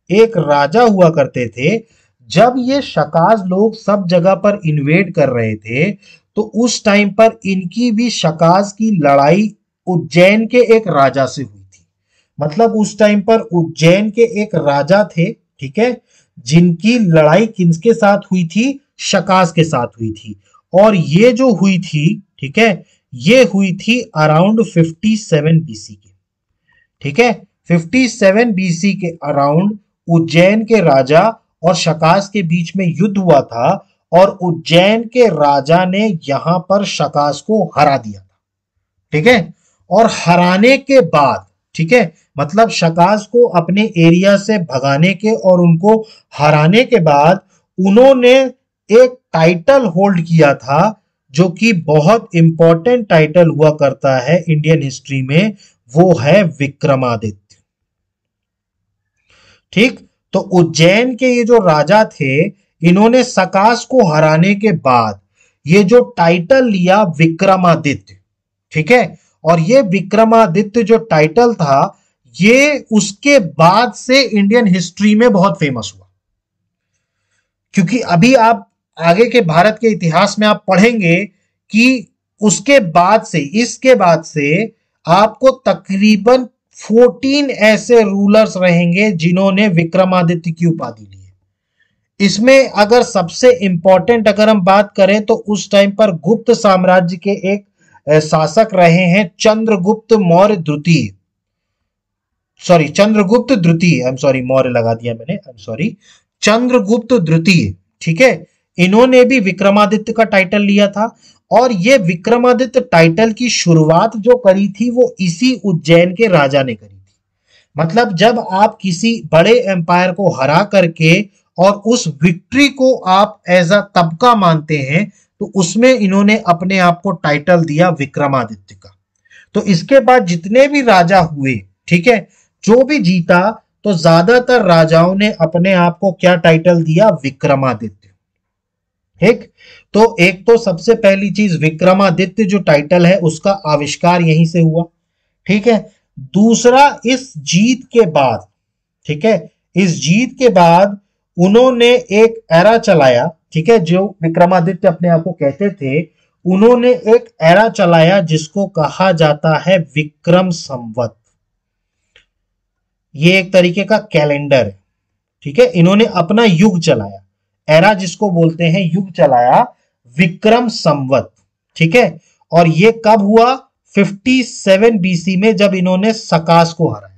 एक राजा हुआ करते थे। जब ये शकास लोग सब जगह पर इन्वेड कर रहे थे तो उस टाइम पर इनकी भी शकास की लड़ाई उज्जैन के एक राजा से हुई थी। मतलब उस टाइम पर उज्जैन के एक राजा थे, ठीक है, जिनकी लड़ाई किसके साथ हुई थी, शकास के साथ हुई थी। और ये जो हुई थी, ठीक है, ये हुई थी अराउंड 57 बीसी के। ठीक है, 57 बीसी के अराउंड उज्जैन के राजा और शकास के बीच में युद्ध हुआ था, और उज्जैन के राजा ने यहां पर शकास को हरा दिया था। ठीक है, और हराने के बाद, ठीक है, मतलब शकास को अपने एरिया से भगाने के और उनको हराने के बाद उन्होंने एक टाइटल होल्ड किया था जो कि बहुत इंपॉर्टेंट टाइटल हुआ करता है इंडियन हिस्ट्री में, वो है विक्रमादित्य। ठीक, तो उज्जैन के ये जो राजा थे, इन्होंने सकास को हराने के बाद ये जो टाइटल लिया विक्रमादित्य। ठीक है, और ये विक्रमादित्य जो टाइटल था ये उसके बाद से इंडियन हिस्ट्री में बहुत फेमस हुआ। क्योंकि अभी आप आगे के भारत के इतिहास में आप पढ़ेंगे कि उसके बाद से, इसके बाद से आपको तकरीबन 14 ऐसे रूलर्स रहेंगे जिन्होंने विक्रमादित्य की उपाधि ली है। इसमें अगर सबसे इंपॉर्टेंट अगर हम बात करें तो उस टाइम पर गुप्त साम्राज्य के एक शासक रहे हैं चंद्रगुप्त मौर्य द्वितीय, सॉरी चंद्रगुप्त द्वितीय, आई एम सॉरी मौर्य लगा दिया मैंने, आई एम सॉरी, चंद्रगुप्त द्वितीय। ठीक है, इन्होंने भी विक्रमादित्य का टाइटल लिया था, और ये विक्रमादित्य टाइटल की शुरुआत जो करी थी वो इसी उज्जैन के राजा ने करी थी। मतलब जब आप किसी बड़े एम्पायर को हरा करके और उस विक्ट्री को आप एज अ तबका मानते हैं तो उसमें इन्होंने अपने आप को टाइटल दिया विक्रमादित्य का। तो इसके बाद जितने भी राजा हुए, ठीक है, जो भी जीता, तो ज्यादातर राजाओं ने अपने आप को क्या टाइटल दिया, विक्रमादित्य। ठीक, तो एक तो सबसे पहली चीज विक्रमादित्य जो टाइटल है उसका आविष्कार यहीं से हुआ। ठीक है, दूसरा इस जीत के बाद, ठीक है, इस जीत के बाद उन्होंने एक एरा चलाया, ठीक है, जो विक्रमादित्य अपने आप को कहते थे, उन्होंने एक एरा चलाया जिसको कहा जाता है विक्रम संवत। ये एक तरीके का कैलेंडर है। ठीक है, इन्होंने अपना युग चलाया, एरा जिसको बोलते हैं, युग चलाया विक्रम संवत। ठीक है, और ये कब हुआ, 57 बीसी में, जब इन्होंने सकास को हराया।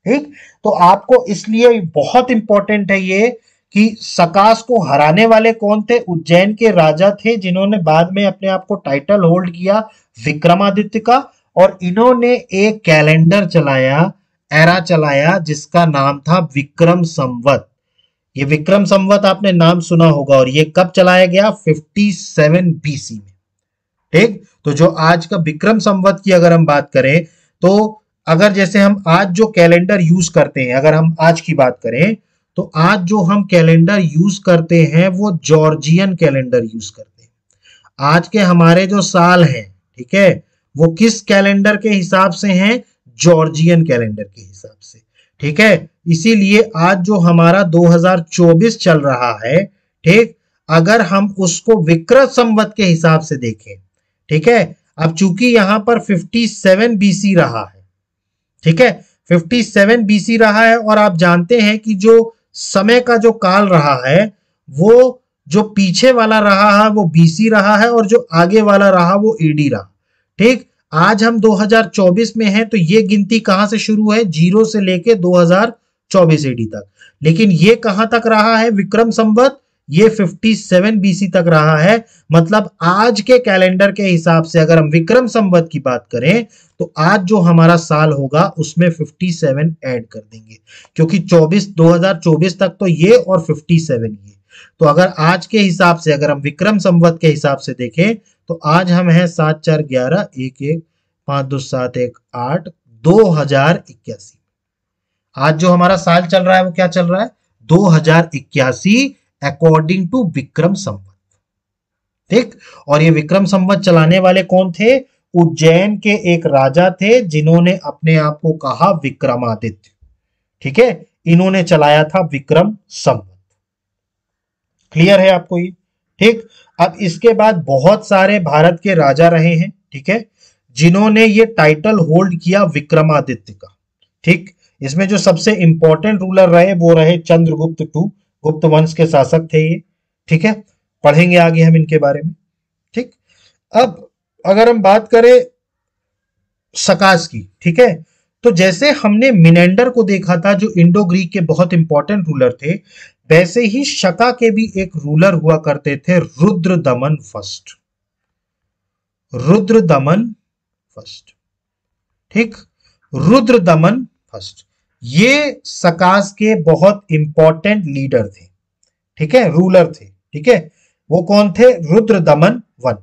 ठीक, तो आपको इसलिए बहुत इंपॉर्टेंट है ये कि सकास को हराने वाले कौन थे, उज्जैन के राजा थे जिन्होंने बाद में अपने आप को टाइटल होल्ड किया विक्रमादित्य का, और इन्होंने एक कैलेंडर चलाया, एरा चलाया जिसका नाम था विक्रम संवत। ये विक्रम संवत आपने नाम सुना होगा, और ये कब चलाया गया, 57 बीसी में। ठीक, तो जो आज का विक्रम संवत की अगर हम बात करें तो अगर जैसे हम आज जो कैलेंडर यूज करते हैं, अगर हम आज की बात करें तो आज जो हम कैलेंडर यूज करते हैं वो जॉर्जियन कैलेंडर यूज करते हैं। आज के हमारे जो साल हैं, ठीक है, वो किस कैलेंडर के हिसाब से हैं, जॉर्जियन कैलेंडर के हिसाब से। ठीक है, इसीलिए आज जो हमारा 2024 चल रहा है, ठीक, अगर हम उसको विक्रम संवत के हिसाब से देखें, ठीक है, अब चूंकि यहां पर 57 बीसी रहा है, ठीक है, 57 बीसी रहा है, और आप जानते हैं कि जो समय का जो काल रहा है वो जो पीछे वाला रहा है वो बीसी रहा है, और जो आगे वाला रहा वो एडी रहा। ठीक, आज हम 2024 में हैं, तो ये गिनती कहां से शुरू है, 0 से लेके 2024 24 एडी तक। लेकिन ये कहां तक रहा है विक्रम संवत, ये 57 बीसी तक रहा है। मतलब आज के कैलेंडर के हिसाब से अगर हम विक्रम संवत की बात करें तो आज जो हमारा साल होगा उसमें 57 ऐड कर देंगे, क्योंकि 2024 तक तो ये और 57 ये। तो अगर आज के हिसाब से अगर हम विक्रम संवत के हिसाब से देखें तो आज हम हैं 7 4 11 1 1 5 2 7 1 8 2081। आज जो हमारा साल चल रहा है वो क्या चल रहा है 2081 अकॉर्डिंग टू विक्रम संवत। ठीक, और ये विक्रम संवत चलाने वाले कौन थे, उज्जैन के एक राजा थे जिन्होंने अपने आप को कहा विक्रमादित्य। ठीक है, इन्होंने चलाया था विक्रम संवत। क्लियर है आपको ये? ठीक, अब इसके बाद बहुत सारे भारत के राजा रहे हैं, ठीक है, जिन्होंने ये टाइटल होल्ड किया विक्रमादित्य का। ठीक, इसमें जो सबसे इंपॉर्टेंट रूलर रहे वो रहे चंद्रगुप्त टू, गुप्त वंश के शासक थे ये। ठीक है, पढ़ेंगे आगे हम इनके बारे में। ठीक, अब अगर हम बात करें शकास की, ठीक है, तो जैसे हमने मिनेंडर को देखा था जो इंडो ग्रीक के बहुत इंपॉर्टेंट रूलर थे, वैसे ही शका के भी एक रूलर हुआ करते थे रुद्रदमन फर्स्ट। रुद्रदमन फर्स्ट, ठीक, रुद्रदमन फर्स्ट, ये शकास के बहुत इंपॉर्टेंट लीडर थे। ठीक है, रूलर थे। ठीक है, वो कौन थे, रुद्रदमन वन।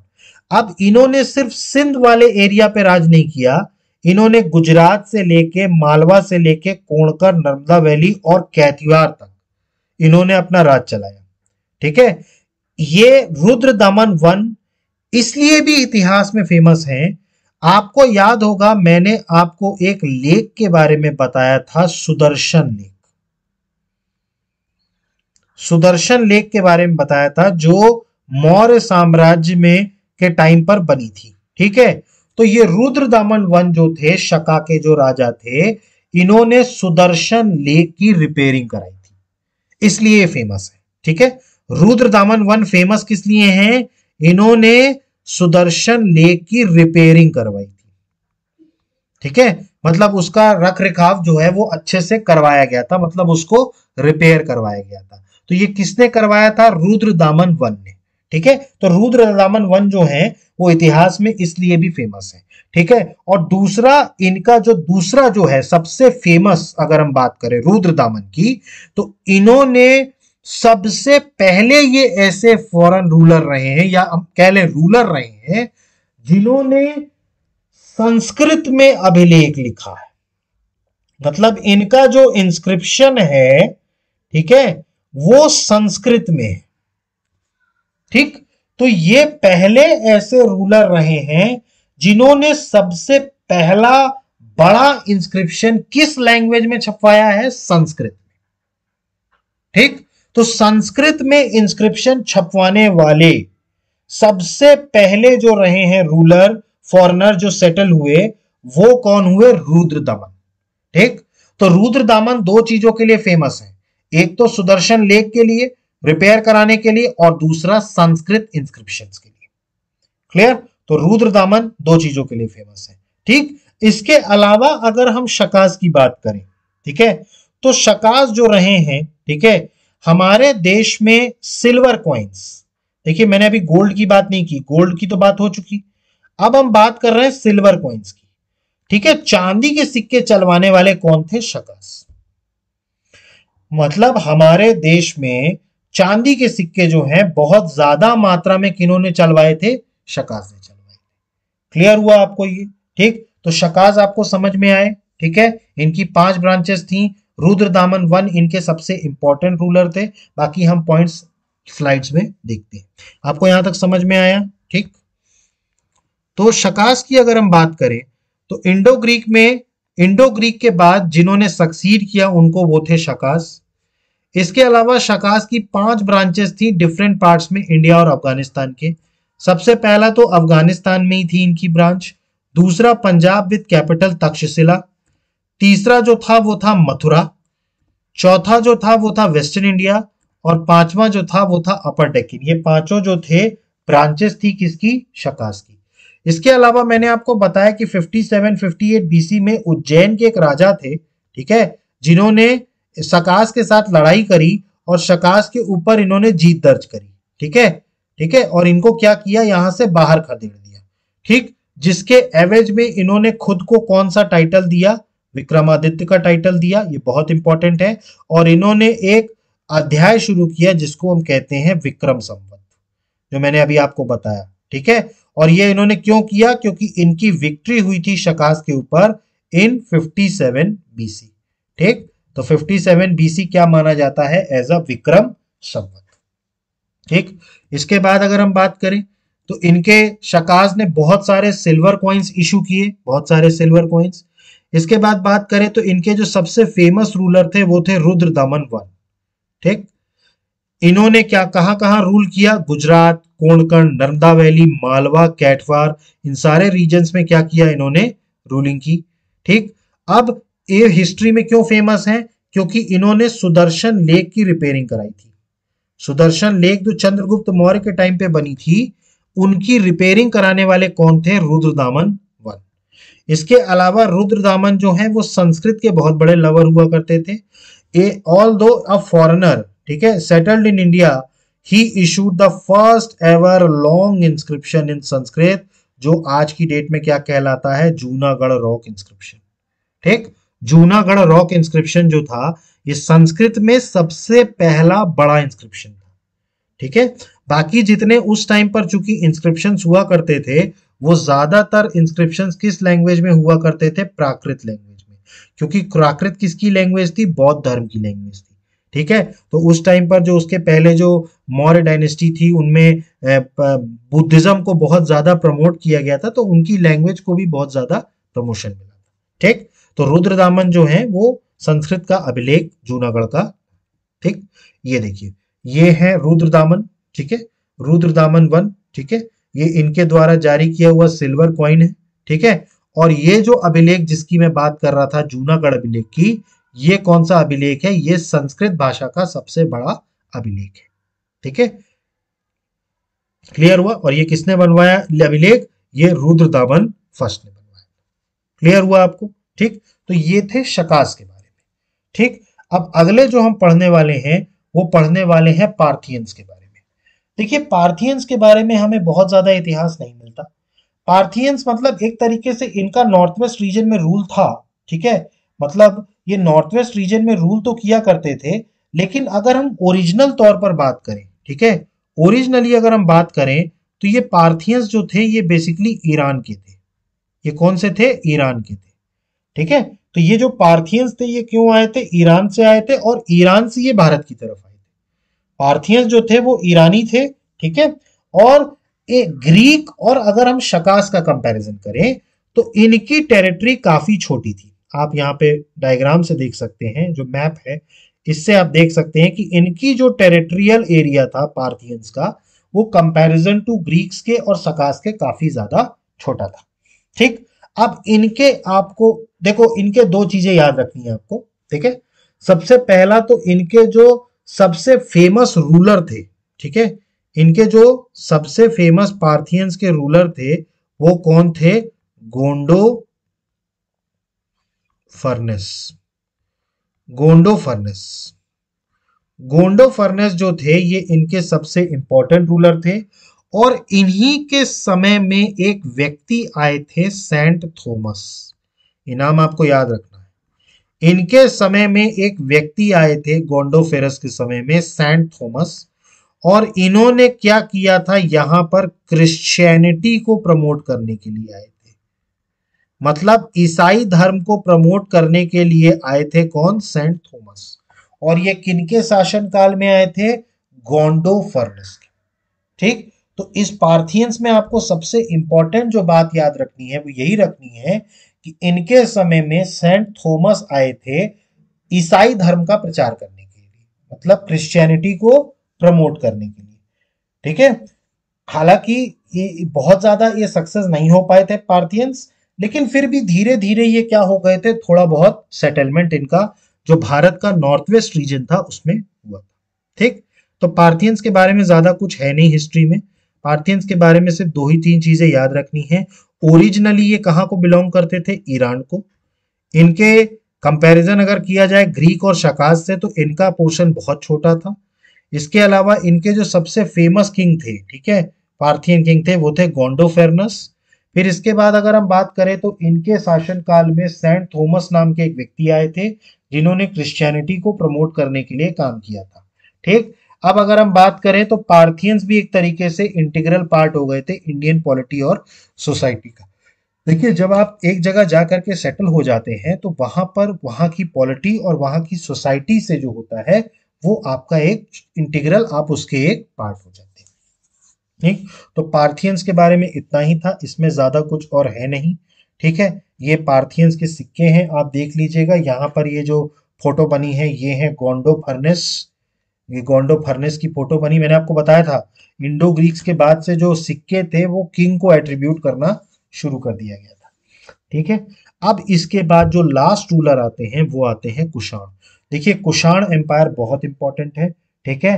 अब इन्होंने सिर्फ सिंध वाले एरिया पे राज नहीं किया, इन्होंने गुजरात से लेके मालवा से लेके कोणकर, नर्मदा वैली और कैथीवार तक इन्होंने अपना राज चलाया। ठीक है, ये रुद्रदमन वन इसलिए भी इतिहास में फेमस है। आपको याद होगा मैंने आपको एक लेक के बारे में बताया था, सुदर्शन लेक। सुदर्शन लेक के बारे में बताया था जो मौर्य साम्राज्य में के टाइम पर बनी थी। ठीक है, तो ये रुद्रदमन वन जो थे, शका के जो राजा थे, इन्होंने सुदर्शन लेक की रिपेयरिंग कराई थी, इसलिए फेमस है। ठीक है, रुद्रदमन वन फेमस किस लिए हैं, इन्होंने सुदर्शन लेक की रिपेयरिंग करवाई थी। ठीक है, मतलब उसका रख रखाव जो है वो अच्छे से करवाया गया था, मतलब उसको रिपेयर करवाया गया था। तो ये किसने करवाया था, रुद्रदमन वन ने। ठीक है, तो रुद्रदमन वन जो है वो इतिहास में इसलिए भी फेमस है। ठीक है, और दूसरा इनका जो दूसरा जो है सबसे फेमस अगर हम बात करें रुद्रदमन की, तो इन्होंने सबसे पहले ये ऐसे फॉरेन रूलर रहे हैं या हम कह लें रूलर रहे हैं जिन्होंने संस्कृत में अभिलेख लिखा है। मतलब इनका जो इंस्क्रिप्शन है, ठीक है, वो संस्कृत में है। ठीक, तो ये पहले ऐसे रूलर रहे हैं जिन्होंने सबसे पहला बड़ा इंस्क्रिप्शन किस लैंग्वेज में छपवाया है, संस्कृत में। ठीक, तो संस्कृत में इंस्क्रिप्शन छपवाने वाले सबसे पहले जो रहे हैं रूलर फॉरेनर जो सेटल हुए, वो कौन हुए, रुद्रदमन। ठीक, तो रुद्रदमन दो चीजों के लिए फेमस है, एक तो सुदर्शन लेक के लिए रिपेयर कराने के लिए और दूसरा संस्कृत इंस्क्रिप्शंस के लिए। क्लियर, तो रुद्रदमन दो चीजों के लिए फेमस है। ठीक, इसके अलावा अगर हम शकास की बात करें, ठीक है, तो शकास जो रहे हैं, ठीक है, हमारे देश में सिल्वर कॉइन्स, देखिए मैंने अभी गोल्ड की बात नहीं की, गोल्ड की तो बात हो चुकी, अब हम बात कर रहे हैं सिल्वर कॉइन्स की। ठीक है, चांदी के सिक्के चलवाने वाले कौन थे, शकास। मतलब हमारे देश में चांदी के सिक्के जो हैं बहुत ज्यादा मात्रा में किन्होंने चलवाए थे, शकास ने चलवाए। क्लियर हुआ आपको ये? ठीक, तो शकास आपको समझ में आए। ठीक है, इनकी 5 ब्रांचेस थी, रुद्रदमन वन इनके सबसे इंपॉर्टेंट रूलर थे। बाकी हम पॉइंट्स स्लाइड्स में देखते हैं। आपको यहां तक समझ में आया? ठीक, तो शकास की अगर हम बात करें तो इंडो ग्रीक के बाद जिन्होंने सक्सीड किया उनको वो थे शकास। इसके अलावा शकास की 5 ब्रांचेस थी डिफरेंट पार्ट्स में, इंडिया और अफगानिस्तान के। सबसे पहला तो अफगानिस्तान में ही थी इनकी ब्रांच, दूसरा पंजाब विद कैपिटल तक्षशिला, तीसरा जो था वो था मथुरा, चौथा जो था वो था वेस्टर्न इंडिया और पांचवा जो था वो था अपर डेक्कन। ये पांचों जो थे ब्रांचेस थी किसकी, शकास की। इसके अलावा मैंने आपको बताया कि 57-58 बीसी में उज्जैन के एक राजा थे, ठीक है, जिन्होंने शकास के साथ लड़ाई करी और शकास के ऊपर इन्होंने जीत दर्ज करी। ठीक है, ठीक है, और इनको क्या किया, यहां से बाहर खदेड़ दिया। ठीक, जिसके एवज में इन्होंने खुद को कौन सा टाइटल दिया, विक्रमादित्य का टाइटल दिया, ये बहुत इंपॉर्टेंट है। और इन्होंने एक अध्याय शुरू किया जिसको हम कहते हैं विक्रम संवत, जो मैंने अभी आपको बताया। ठीक है, और ये इन्होंने क्यों किया, क्योंकि इनकी विक्ट्री हुई थी शकास के ऊपर इन 57 बीसी। ठीक, तो 57 बीसी क्या माना जाता है, एज अ विक्रम संवत। ठीक, इसके बाद अगर हम बात करें तो इनके शकास ने बहुत सारे सिल्वर कॉइन्स इशू किए, बहुत सारे सिल्वर कॉइन्स। इसके बाद बात करें तो इनके जो सबसे फेमस रूलर थे वो थे रुद्रदमन वन। ठीक, इन्होंने क्या कहां कहां रूल किया, गुजरात, कोंकण, नर्मदा वैली, मालवा, कैटवार, इन सारे रीजन्स में क्या किया इन्होंने, रूलिंग की। ठीक, अब ये हिस्ट्री में क्यों फेमस है, क्योंकि इन्होंने सुदर्शन लेक की रिपेयरिंग कराई थी। सुदर्शन लेक जो चंद्रगुप्त मौर्य के टाइम पे बनी थी, उनकी रिपेयरिंग कराने वाले कौन थे, रुद्रदामन वन। इसके अलावा रुद्रदामन जो है वो संस्कृत के बहुत बड़े लवर हुआ करते थे। ऑल्दो अ फॉरेनर, ठीक है, settled in India, he issued the first ever long inscription इन संस्कृत, जो आज की डेट में क्या कहलाता है, जूनागढ़ रॉक इंस्क्रिप्शन। ठीक, जूनागढ़ रॉक इंस्क्रिप्शन जो था ये संस्कृत में सबसे पहला बड़ा इंस्क्रिप्शन था। ठीक है, बाकी जितने उस टाइम पर चूंकि इंस्क्रिप्शंस हुआ करते थे वो ज्यादातर इंस्क्रिप्शंस किस लैंग्वेज में हुआ करते थे, प्राकृत लैंग्वेज में, क्योंकि प्राकृत किसकी लैंग्वेज थी, बौद्ध धर्म की लैंग्वेज थी। ठीक है, तो उस टाइम पर जो उसके पहले जो मौर्य डायनेस्टी थी उनमें बुद्धिज्म को बहुत ज्यादा प्रमोट किया गया था, तो उनकी लैंग्वेज को भी बहुत ज्यादा प्रमोशन मिला था। ठीक, तो रुद्रदामन जो है वो संस्कृत का अभिलेख जूनागढ़ का। ठीक, ये देखिए ये है रुद्रदामन। ठीक है, रुद्रदामन वन। ठीक है, ये इनके द्वारा जारी किया हुआ सिल्वर कॉइन है। ठीक है, और ये जो अभिलेख जिसकी मैं बात कर रहा था जूनागढ़ अभिलेख की, ये कौन सा अभिलेख है, ये संस्कृत भाषा का सबसे बड़ा अभिलेख है। ठीक है, क्लियर हुआ। और ये किसने बनवाया अभिलेख, ये रुद्रदामन फर्स्ट ने बनवाया। क्लियर हुआ आपको। ठीक, तो ये थे शकास के बारे में। ठीक, अब अगले जो हम पढ़ने वाले हैं वो पढ़ने वाले हैं पार्थियंस के बारे में। देखिए पार्थियंस के बारे में हमें बहुत ज्यादा इतिहास नहीं मिलता। पार्थियंस मतलब एक तरीके से इनका नॉर्थ वेस्ट रीजन में रूल था। ठीक है, मतलब ये नॉर्थ वेस्ट रीजन में रूल तो किया करते थे, लेकिन अगर हम ओरिजिनल तौर पर बात करें, ठीक है, ओरिजिनली अगर हम बात करें तो ये पार्थियंस जो थे ये बेसिकली ईरान के थे। ये कौन से थे, ईरान के थे। ठीक है, तो ये जो पार्थियंस थे ये क्यों आए थे, ईरान से आए थे, और ईरान से ये भारत की तरफ आए थे। पार्थियंस जो थे वो ईरानी थे। ठीक है, और ग्रीक और अगर हम शकास का कंपैरिजन करें तो इनकी टेरिटरी काफी छोटी थी। आप यहाँ पे डायग्राम से देख सकते हैं, जो मैप है इससे आप देख सकते हैं कि इनकी जो टेरिटोरियल एरिया था पार्थियंस का, वो कंपैरिजन टू ग्रीक्स के और शकास के काफी ज्यादा छोटा था। ठीक, अब इनके आपको देखो, इनके दो चीजें याद रखनी है आपको। ठीक है, सबसे पहला तो इनके जो सबसे फेमस रूलर थे, ठीक है, इनके जो सबसे फेमस पार्थियंस के रूलर थे वो कौन थे, गोंडो फर्नेस। गोंडो फर्नेस, गोंडो फर्नेस जो थे ये इनके सबसे इंपॉर्टेंट रूलर थे। और इन्हीं के समय में एक व्यक्ति आए थे सेंट थॉमस, ये नाम आपको याद रखना है। इनके समय में एक व्यक्ति आए थे गोंडोफेरस के समय में, सेंट थॉमस, और इन्होंने क्या किया था, यहां पर क्रिश्चियनिटी को प्रमोट करने के लिए आए थे। मतलब ईसाई धर्म को प्रमोट करने के लिए आए थे कौन, सेंट थॉमस। और ये किनके शासन काल में आए थे, गोंडोफर्नेस के। ठीक, तो इस पार्थियंस में आपको सबसे इंपॉर्टेंट जो बात याद रखनी है वो यही रखनी है कि इनके समय में सेंट थॉमस आए थे ईसाई धर्म का प्रचार करने के लिए, मतलब क्रिश्चियनिटी को प्रमोट करने के लिए। ठीक है, हालांकि ये बहुत ज्यादा ये सक्सेस नहीं हो पाए थे पार्थियंस, लेकिन फिर भी धीरे धीरे ये क्या हो गए थे, थोड़ा बहुत सेटलमेंट इनका जो भारत का नॉर्थ वेस्ट रीजन था उसमें हुआ था। ठीक, तो पार्थियंस के बारे में ज्यादा कुछ है नहीं हिस्ट्री में। पार्थियंस के बारे में सिर्फ दो ही तीन चीजें याद रखनी है। ओरिजिनली ये कहां को बिलोंग करते थे, ईरान को। इनके कंपैरिजन अगर किया जाए ग्रीक और शकाज से तो इनका पोर्शन बहुत छोटा था। इसके अलावा इनके जो सबसे फेमस किंग थे, ठीक है, पार्थियन किंग थे, वो थे गोंडोफेरनस। फिर इसके बाद अगर हम बात करें तो इनके शासनकाल में सेंट थॉमस नाम के एक व्यक्ति आए थे जिन्होंने क्रिश्चियनिटी को प्रमोट करने के लिए काम किया था। ठीक, अब अगर हम बात करें तो पार्थियंस भी एक तरीके से इंटीग्रल पार्ट हो गए थे इंडियन पॉलिटी और सोसाइटी का। देखिए, जब आप एक जगह जा करके सेटल हो जाते हैं तो वहां पर वहां की पॉलिटी और वहां की सोसाइटी से जो होता है वो आपका एक इंटीग्रल, आप उसके एक पार्ट हो जाते हैं। ठीक, तो पार्थियंस के बारे में इतना ही था, इसमें ज्यादा कुछ और है नहीं। ठीक है, ये पार्थियंस के सिक्के हैं, आप देख लीजिएगा। यहाँ पर ये जो फोटो बनी है ये है गोंडो फर्नेस, ये गोंडो फर्नेस की फोटो बनी। मैंने आपको बताया था इंडो ग्रीक्स के बाद से जो सिक्के थे वो किंग को एट्रीब्यूट करना शुरू कर दिया गया था। ठीक है, अब इसके बाद जो लास्ट रूलर आते हैं वो आते हैं कुषाण। देखिए, कुषाण एम्पायर बहुत इंपॉर्टेंट है। ठीक है,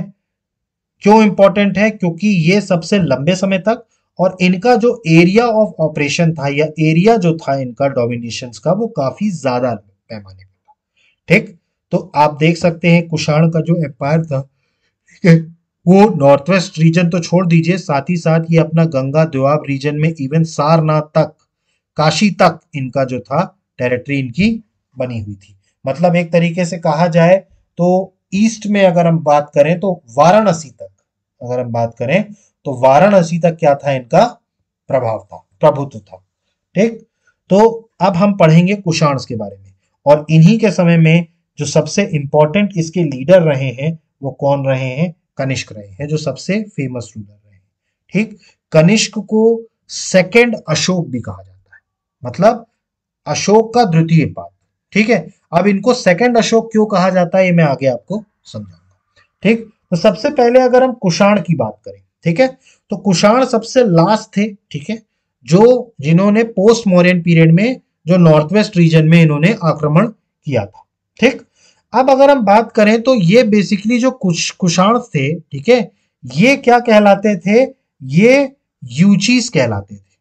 क्यों इंपॉर्टेंट है? क्योंकि ये सबसे लंबे समय तक और इनका जो एरिया ऑफ ऑपरेशन था या एरिया जो था इनका डोमिनेशन का वो काफी ज्यादा पैमाने पर था। ठीक, तो आप देख सकते हैं कुषाण का जो एम्पायर था, ठीक है, वो नॉर्थ वेस्ट रीजन तो छोड़ दीजिए, साथ ही साथ ये अपना गंगा दोआब रीजन में इवन सारनाथ तक, काशी तक इनका जो था टेरिटरी इनकी बनी हुई थी। मतलब एक तरीके से कहा जाए तो ईस्ट में अगर हम बात करें तो वाराणसी तक, अगर हम बात करें तो वाराणसी तक क्या था इनका प्रभाव था, प्रभुत्व था। ठीक, तो अब हम पढ़ेंगे कुषाण के बारे में और इन्हीं के समय में जो सबसे इंपॉर्टेंट इसके लीडर रहे हैं वो कौन रहे हैं? कनिष्क रहे हैं, जो सबसे फेमस रूलर रहे हैं। ठीक, कनिष्क को सेकंड अशोक भी कहा जाता है, मतलब अशोक का द्वितीय पाद। ठीक है, अब इनको सेकंड अशोक क्यों कहा जाता है ये मैं आगे आपको समझाऊंगा। ठीक, तो सबसे पहले अगर हम कुषाण की बात करें, ठीक है, तो कुषाण सबसे लास्ट थे। ठीक है, जो जिन्होंने पोस्ट मौर्यन पीरियड में जो नॉर्थ वेस्ट रीजन में इन्होंने आक्रमण किया था। ठीक, अब अगर हम बात करें तो ये बेसिकली जो कुषाण थे, ठीक है, ये क्या कहलाते थे? ये यूचीज कहलाते थे।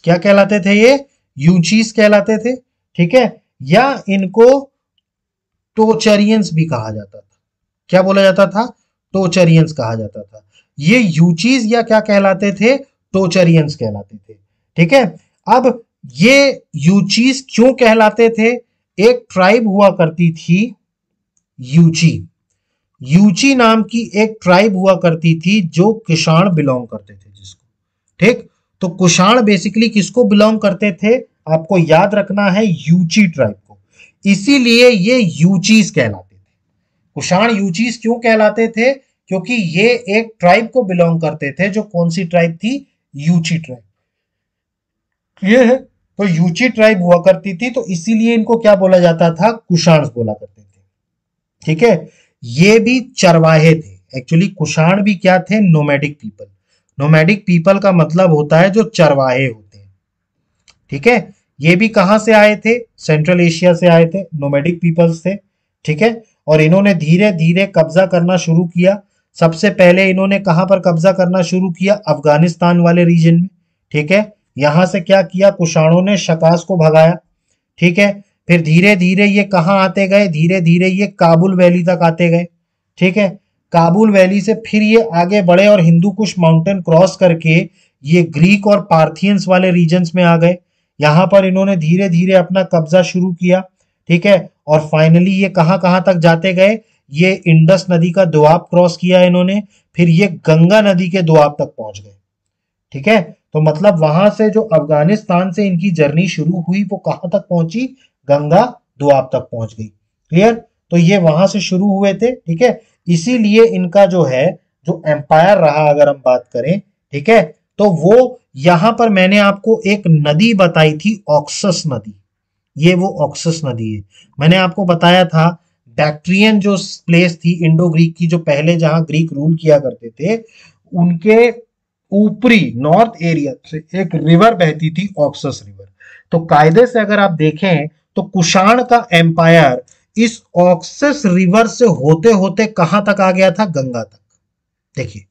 क्या कहलाते थे? ये यूचीज कहलाते थे। ठीक है, या इनको टोचरियंस भी कहा जाता था। क्या बोला जाता था? टोचरियंस कहा जाता था। ये यूचीज या क्या कहलाते थे? टोचरियंस कहलाते थे। ठीक है, अब ये यूचीज क्यों कहलाते थे? एक ट्राइब हुआ करती थी यूची, यूची नाम की एक ट्राइब हुआ करती थी जो कुषाण बिलोंग करते थे जिसको। ठीक, तो कुषाण बेसिकली किसको बिलोंग करते थे? आपको याद रखना है यूची ट्राइब को, इसीलिए ये यूचीज कहलाते थे। कुषाण यूचीज क्यों कहलाते थे? क्योंकि ये एक ट्राइब को बिलोंग करते थे। जो कौन सी ट्राइब थी? यूची ट्राइब। ये है, तो यूची ट्राइब हुआ करती थी, तो इसीलिए इनको क्या बोला जाता था? कुषाण बोला करते थे। ठीक है, ये भी चरवाहे थे। एक्चुअली कुषाण भी क्या थे? Nomadic people. नोमैडिक पीपल का मतलब होता है जो चरवाहे होते हैं। ठीक है, ये भी कहां से आए थे? सेंट्रल एशिया से आए थे, नोमैडिक पीपल्स थे। ठीक है, और इन्होंने धीरे धीरे कब्जा करना शुरू किया। सबसे पहले इन्होंने कहां पर कब्जा करना शुरू किया? अफगानिस्तान वाले रीजन में। ठीक है, यहां से क्या किया? कुषाणों ने शकास को भगाया। ठीक है, फिर धीरे धीरे ये कहां आते गए? धीरे धीरे ये काबुल वैली तक आते गए। ठीक है, काबुल वैली से फिर ये आगे बढ़े और हिंदू कुश माउंटेन क्रॉस करके ये ग्रीक और पार्थियंस वाले रीजन्स में आ गए। यहां पर इन्होंने धीरे धीरे अपना कब्जा शुरू किया। ठीक है, और फाइनली ये कहां कहां तक जाते गए? ये इंडस नदी का दोआब क्रॉस किया इन्होंने, फिर ये गंगा नदी के दोआब तक पहुंच गए। ठीक है, तो मतलब वहां से जो अफगानिस्तान से इनकी जर्नी शुरू हुई वो कहां तक पहुंची? गंगा दोआब तक पहुंच गई। क्लियर? तो ये वहां से शुरू हुए थे। ठीक है, इसीलिए इनका जो है जो एम्पायर रहा अगर हम बात करें, ठीक है, तो वो यहां पर मैंने आपको एक नदी बताई थी, ऑक्सस नदी। ये वो ऑक्सस नदी है। मैंने आपको बताया था बैक्ट्रियन जो प्लेस थी इंडो ग्रीक की, जो पहले जहां ग्रीक रूल किया करते थे, उनके ऊपरी नॉर्थ एरिया से एक रिवर बहती थी, ऑक्सस रिवर। तो कायदे से अगर आप देखें तो कुषाण का एम्पायर इस ऑक्सस रिवर से होते होते कहां तक आ गया था? गंगा तक। देखिए,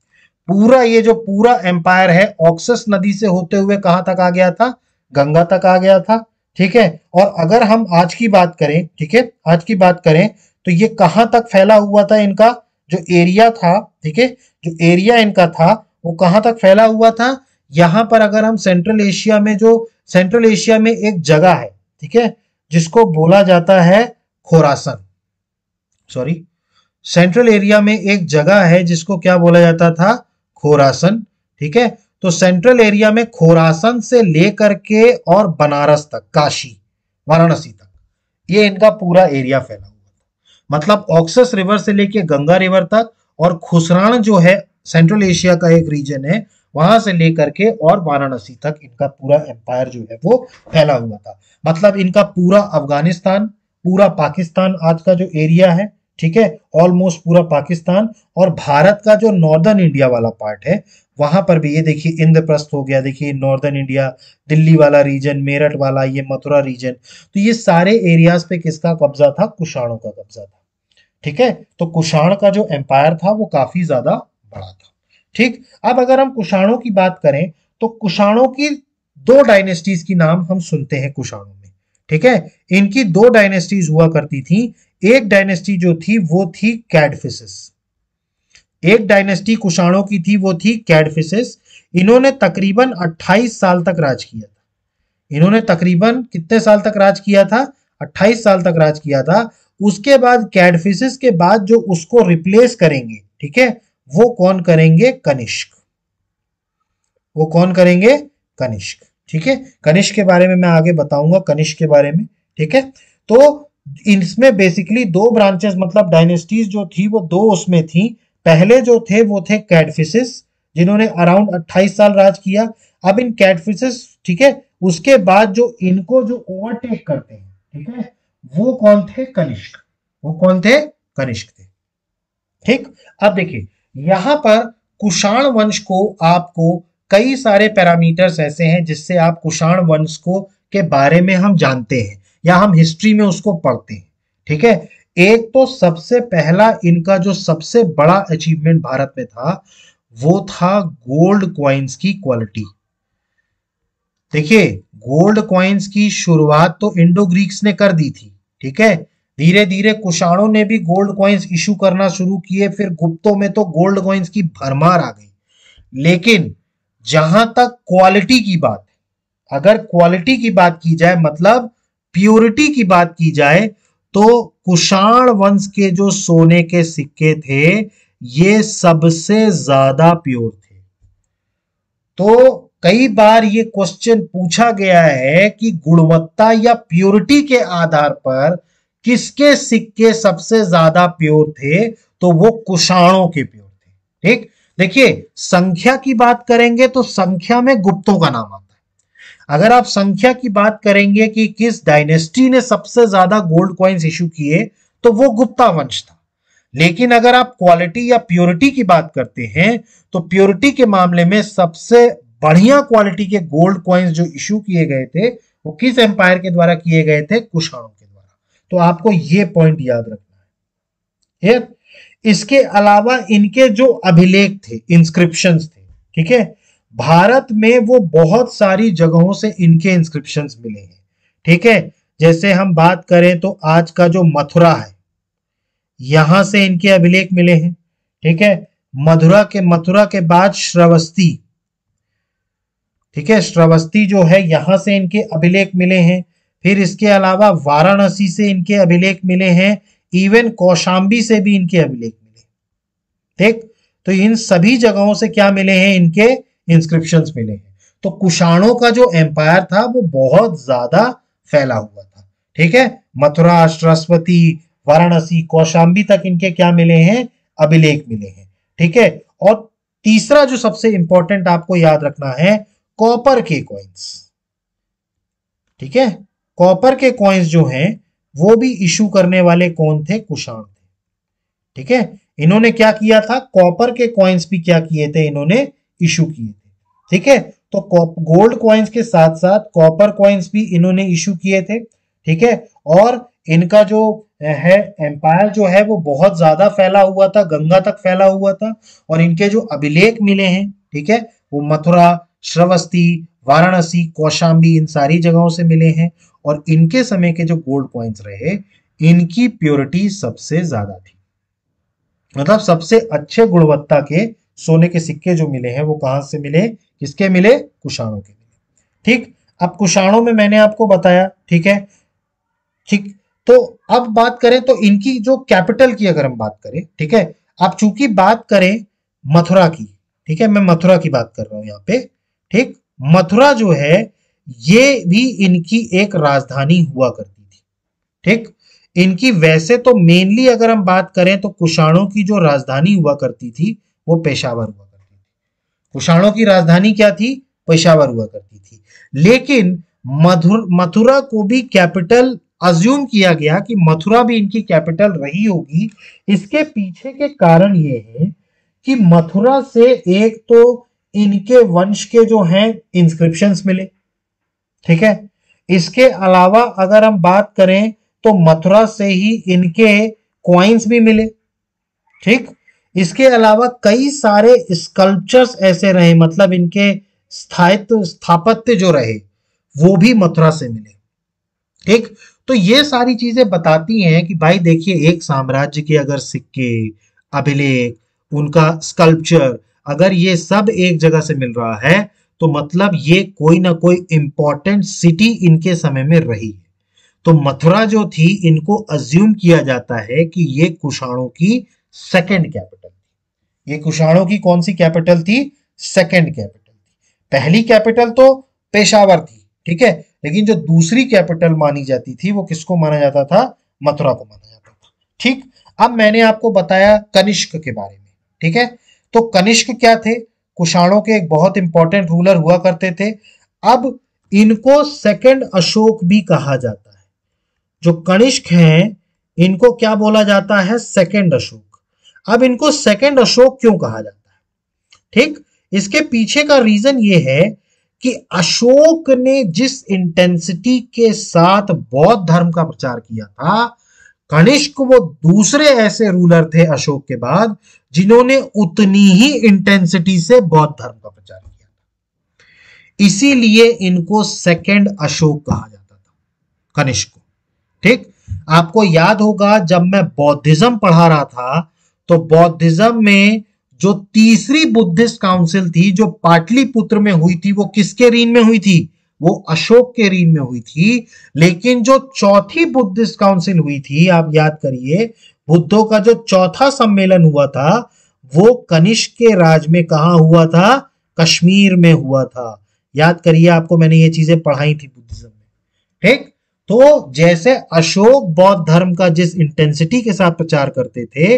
पूरा ये जो पूरा एम्पायर है ऑक्सस नदी से होते हुए कहां तक आ गया था? गंगा तक आ गया था। ठीक है। और अगर हम आज की बात करें, ठीक है, आज की बात करें तो ये कहां तक फैला हुआ था, इनका जो एरिया था, ठीक है, जो एरिया इनका था वो कहां तक फैला हुआ था। यहां पर अगर हम सेंट्रल एशिया में, जो सेंट्रल एशिया में एक जगह है, ठीक है, जिसको बोला जाता है खोरासन, सॉरी, सेंट्रल एरिया में एक जगह है जिसको क्या बोला जाता था, खोरासन, ठीक है। तो सेंट्रल एरिया में खोरासन से लेकर के और बनारस तक, काशी, वाराणसी तक, ये इनका पूरा एरिया फैला हुआ था। मतलब ऑक्सस रिवर से लेके गंगा रिवर तक, और खुसरान जो है सेंट्रल एशिया का एक रीजन है, वहां से लेकर के और वाराणसी तक इनका पूरा एम्पायर जो है वो फैला हुआ था। मतलब इनका पूरा अफगानिस्तान, पूरा पाकिस्तान आज का जो एरिया है, ठीक है, ऑलमोस्ट पूरा पाकिस्तान, और भारत का जो नॉर्दर्न इंडिया वाला पार्ट है वहां पर भी, ये देखिए इंद्रप्रस्थ हो गया, देखिए नॉर्दर्न इंडिया, दिल्ली वाला रीजन, मेरठ वाला, ये मथुरा रीजन, तो ये सारे एरियाज पे किसका कब्जा था, कुषाणों का कब्जा था। ठीक है, तो कुषाण का जो एम्पायर था वो काफी ज्यादा बड़ा था। ठीक, अब अगर हम कुषाणों की बात करें तो कुषाणों की दो डायनेस्टीज की नाम हम सुनते हैं कुषाणों में। ठीक है, इनकी दो डायनेस्टीज हुआ करती थी। एक डायनेस्टी जो थी वो थी कैडफिसिस, एक डायनेस्टी कुषाणों की थी वो थी कैडफिसिस। इन्होंने तकरीबन 28 साल तक राज किया था। इन्होंने तकरीबन कितने साल तक राज किया था, 28 साल तक राज किया था। उसके बाद कैडफिसिस के बाद जो उसको रिप्लेस करेंगे, ठीक है, वो कौन करेंगे, कनिष्क। वो कौन करेंगे, कनिष्क। ठीक है, कनिष्क के बारे में मैं आगे बताऊंगा, कनिष्क के बारे में। ठीक है, तो इसमें बेसिकली दो ब्रांचेस, मतलब डायनेस्टीज जो थी वो दो उसमें थी। पहले जो थे वो थे कैडफिसिस, जिन्होंने अराउंड 28 साल राज किया। अब इन कैडफिसिस, ठीक है, उसके बाद जो इनको जो ओवरटेक करते हैं, ठीक है, वो कौन थे, कनिष्क। वो कौन थे, कनिष्क थे। ठीक, अब देखिए यहां पर कुषाण वंश को आपको कई सारे पैरामीटर्स ऐसे हैं जिससे आप कुषाण वंश को के बारे में हम जानते हैं या हम हिस्ट्री में उसको पढ़ते हैं। ठीक है, एक तो सबसे पहला इनका जो सबसे बड़ा अचीवमेंट भारत में था वो था गोल्ड कॉइन्स की क्वालिटी। देखिए, गोल्ड कॉइन्स की शुरुआत तो इंडो ग्रीक्स ने कर दी थी। ठीक है, धीरे धीरे कुषाणों ने भी गोल्ड कॉइन्स इशू करना शुरू किए, फिर गुप्तों में तो गोल्ड कॉइन्स की भरमार आ गई। लेकिन जहां तक क्वालिटी की बात है, अगर क्वालिटी की बात की जाए, मतलब प्योरिटी की बात की जाए, तो कुषाण वंश के जो सोने के सिक्के थे ये सबसे ज्यादा प्योर थे। तो कई बार ये क्वेश्चन पूछा गया है कि गुणवत्ता या प्योरिटी के आधार पर किसके सिक्के सबसे ज्यादा प्योर थे, तो वो कुषाणों के प्योर थे। ठीक, देखिए संख्या की बात करेंगे तो संख्या में गुप्तों का नाम आता है। अगर आप संख्या की बात करेंगे कि किस डायनेस्टी ने सबसे ज्यादा गोल्ड कॉइन्स इशू किए, तो वो गुप्ता वंश था। लेकिन अगर आप क्वालिटी या प्योरिटी की बात करते हैं तो प्योरिटी के मामले में सबसे बढ़िया क्वालिटी के गोल्ड कॉइन्स जो इशू किए गए थे वो किस एम्पायर के द्वारा किए गए थे, कुषाणों के द्वारा। तो आपको ये पॉइंट याद रखना है। इसके अलावा इनके जो अभिलेख थे, इंस्क्रिप्शंस थे, ठीक है, भारत में वो बहुत सारी जगहों से इनके इंस्क्रिप्शंस मिले हैं। ठीक है, जैसे हम बात करें तो आज का जो मथुरा है, यहां से इनके अभिलेख मिले हैं। ठीक है, मथुरा के बाद श्रावस्ती, ठीक है, श्रावस्ती जो है यहां से इनके अभिलेख मिले हैं। फिर इसके अलावा वाराणसी से इनके अभिलेख मिले हैं, इवन कौशाम्बी से भी इनके अभिलेख मिले। ठीक, तो इन सभी जगहों से क्या मिले हैं, इनके इंस्क्रिप्शंस मिले हैं। तो कुषाणों का जो एम्पायर था वो बहुत ज्यादा फैला हुआ था। ठीक है, मथुरा, सरस्वती, वाराणसी, कौशाम्बी तक इनके क्या मिले हैं, अभिलेख मिले हैं। ठीक है, और तीसरा जो सबसे इंपॉर्टेंट आपको याद रखना है, कॉपर के कॉइन्स। ठीक है, कॉपर के कॉइन्स जो हैं वो भी इशू करने वाले कौन थे, कुषाण थे। ठीक है, इन्होंने क्या किया था, कॉपर के कॉइन्स भी क्या किए थे, इन्होंने इशू किए थे। ठीक है, तो गोल्ड कॉइन्स के साथ साथ कॉपर कॉइन्स भी इन्होंने इशू किए थे। ठीक है, और इनका जो है एम्पायर जो है वो बहुत ज्यादा फैला हुआ था, गंगा तक फैला हुआ था। और इनके जो अभिलेख मिले हैं, ठीक है, वो मथुरा, श्रावस्ती, वाराणसी, कौशाम्बी, इन सारी जगहों से मिले हैं। और इनके समय के जो गोल्ड कॉइन्स रहे, इनकी प्योरिटी सबसे ज्यादा थी। मतलब सबसे अच्छे गुणवत्ता के सोने के सिक्के जो मिले हैं वो कहां से मिले, किसके मिले, कुषाणों के मिले। ठीक, अब कुषाणों में मैंने आपको बताया, ठीक है, ठीक। तो अब बात करें तो इनकी जो कैपिटल की अगर हम बात करें, ठीक है, आप चूंकि बात करें मथुरा की, ठीक है, मैं मथुरा की बात कर रहा हूं यहां पे, ठीक। मथुरा जो है ये भी इनकी एक राजधानी हुआ करती थी, ठीक। इनकी वैसे तो मेनली अगर हम बात करें तो कुषाणों की जो राजधानी हुआ करती थी वो पेशावर हुआ करती थी। कुषाणों की राजधानी क्या थी, पेशावर हुआ करती थी। लेकिन मथुरा को भी कैपिटल अज्यूम किया गया कि मथुरा भी इनकी कैपिटल रही होगी। इसके पीछे के कारण ये है कि मथुरा से एक तो इनके वंश के जो हैं इंस्क्रिप्शंस मिले, ठीक है। इसके अलावा अगर हम बात करें तो मथुरा से ही इनके कॉइन्स भी मिले, ठीक। इसके अलावा कई सारे स्कल्पचर्स ऐसे रहे, मतलब इनके स्थापत्य जो रहे वो भी मथुरा से मिले, ठीक। तो ये सारी चीजें बताती हैं कि भाई देखिए, एक साम्राज्य के अगर सिक्के, अभिलेख, उनका स्कल्पचर, अगर ये सब एक जगह से मिल रहा है तो मतलब ये कोई ना कोई इंपॉर्टेंट सिटी इनके समय में रही है। तो मथुरा जो थी, इनको अज्यूम किया जाता है कि ये कुषाणों की सेकंड कैपिटल थी। ये कुषाणों की कौन सी कैपिटल थी, सेकंड कैपिटल थी। पहली कैपिटल तो पेशावर थी, ठीक है, लेकिन जो दूसरी कैपिटल मानी जाती थी वो किसको माना जाता था, मथुरा को माना जाता था, ठीक। अब मैंने आपको बताया कनिष्क के बारे में, ठीक है। तो कनिष्क क्या थे, कुषाणों के एक बहुत इंपॉर्टेंट रूलर हुआ करते थे। अब इनको सेकंड अशोक भी कहा जाता है। जो कनिष्क हैं इनको क्या बोला जाता है, सेकंड अशोक। अब इनको सेकंड अशोक क्यों कहा जाता है, ठीक। इसके पीछे का रीजन ये है कि अशोक ने जिस इंटेंसिटी के साथ बौद्ध धर्म का प्रचार किया था, कनिष्क वो दूसरे ऐसे रूलर थे अशोक के बाद जिन्होंने उतनी ही इंटेंसिटी से बौद्ध धर्म का प्रचार किया था। इसीलिए इनको सेकंड अशोक कहा जाता था, कनिष्क को, ठीक। आपको याद होगा जब मैं बौद्धिज्म पढ़ा रहा था तो बौद्धिज्म में जो तीसरी बुद्धिस्ट काउंसिल थी जो पाटलिपुत्र में हुई थी वो किसके रीन में हुई थी, वो अशोक के रीन में हुई थी। लेकिन जो चौथी बुद्धिस्ट काउंसिल हुई थी, आप याद करिए, बुद्धों का जो चौथा सम्मेलन हुआ था वो कनिष्क के राज में कहां हुआ था, कश्मीर में हुआ था। याद करिए, आपको मैंने ये चीजें पढ़ाई थी बुद्धिज्म में, ठीक। तो जैसे अशोक बौद्ध धर्म का जिस इंटेंसिटी के साथ प्रचार करते थे,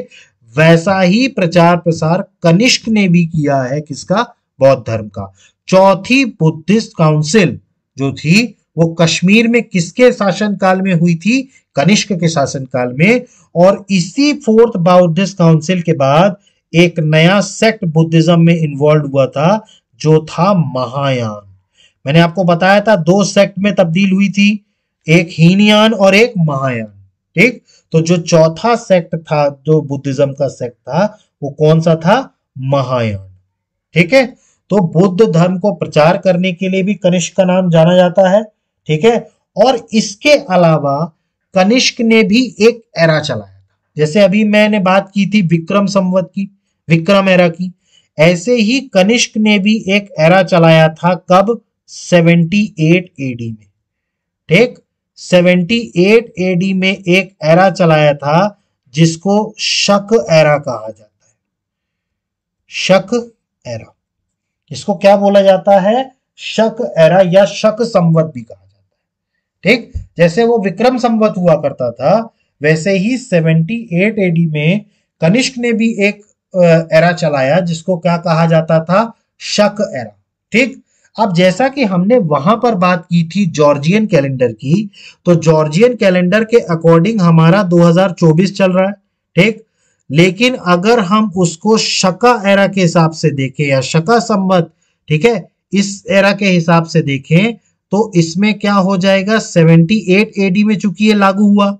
वैसा ही प्रचार प्रसार कनिष्क ने भी किया है, किसका, बौद्ध धर्म का। चौथी बुद्धिस्ट काउंसिल जो थी वो कश्मीर में किसके शासनकाल में हुई थी, कनिष्क के शासनकाल में। और इसी फोर्थ बुद्धिस्ट काउंसिल के बाद एक नया सेक्ट बुद्धिज्म में इन्वॉल्व हुआ था जो था महायान। मैंने आपको बताया था दो सेक्ट में तब्दील हुई थी, एक हीनयान और एक महायान, ठीक। तो जो चौथा सेक्ट था, जो बुद्धिज्म का सेक्ट था, वो कौन सा था, महायान, ठीक है। तो बुद्ध धर्म को प्रचार करने के लिए भी कनिष्क का नाम जाना जाता है, ठीक है। और इसके अलावा कनिष्क ने भी एक एरा चलाया था, जैसे अभी मैंने बात की थी विक्रम संवत की, विक्रम एरा की, ऐसे ही कनिष्क ने भी एक एरा चलाया था, कब, 78 एडी में, ठीक। 78 एडी में एक एरा चलाया था जिसको शक एरा कहा जाता है, शक एरा। इसको क्या बोला जाता है, शक एरा या शक संवत भी कहा जाता है, ठीक। जैसे वो विक्रम संवत हुआ करता था, वैसे ही 78 एडी में कनिष्क ने भी एक एरा चलाया जिसको क्या कहा जाता था, शक एरा, ठीक। अब जैसा कि हमने वहां पर बात की थी जॉर्जियन कैलेंडर की, तो जॉर्जियन कैलेंडर के अकॉर्डिंग हमारा 2024 चल रहा है, ठीक। लेकिन अगर हम उसको शका एरा के हिसाब से देखें या शका संवत, ठीक है, इस एरा के हिसाब से देखें तो इसमें क्या हो जाएगा, 78 एडी में चूंकि ये लागू हुआ,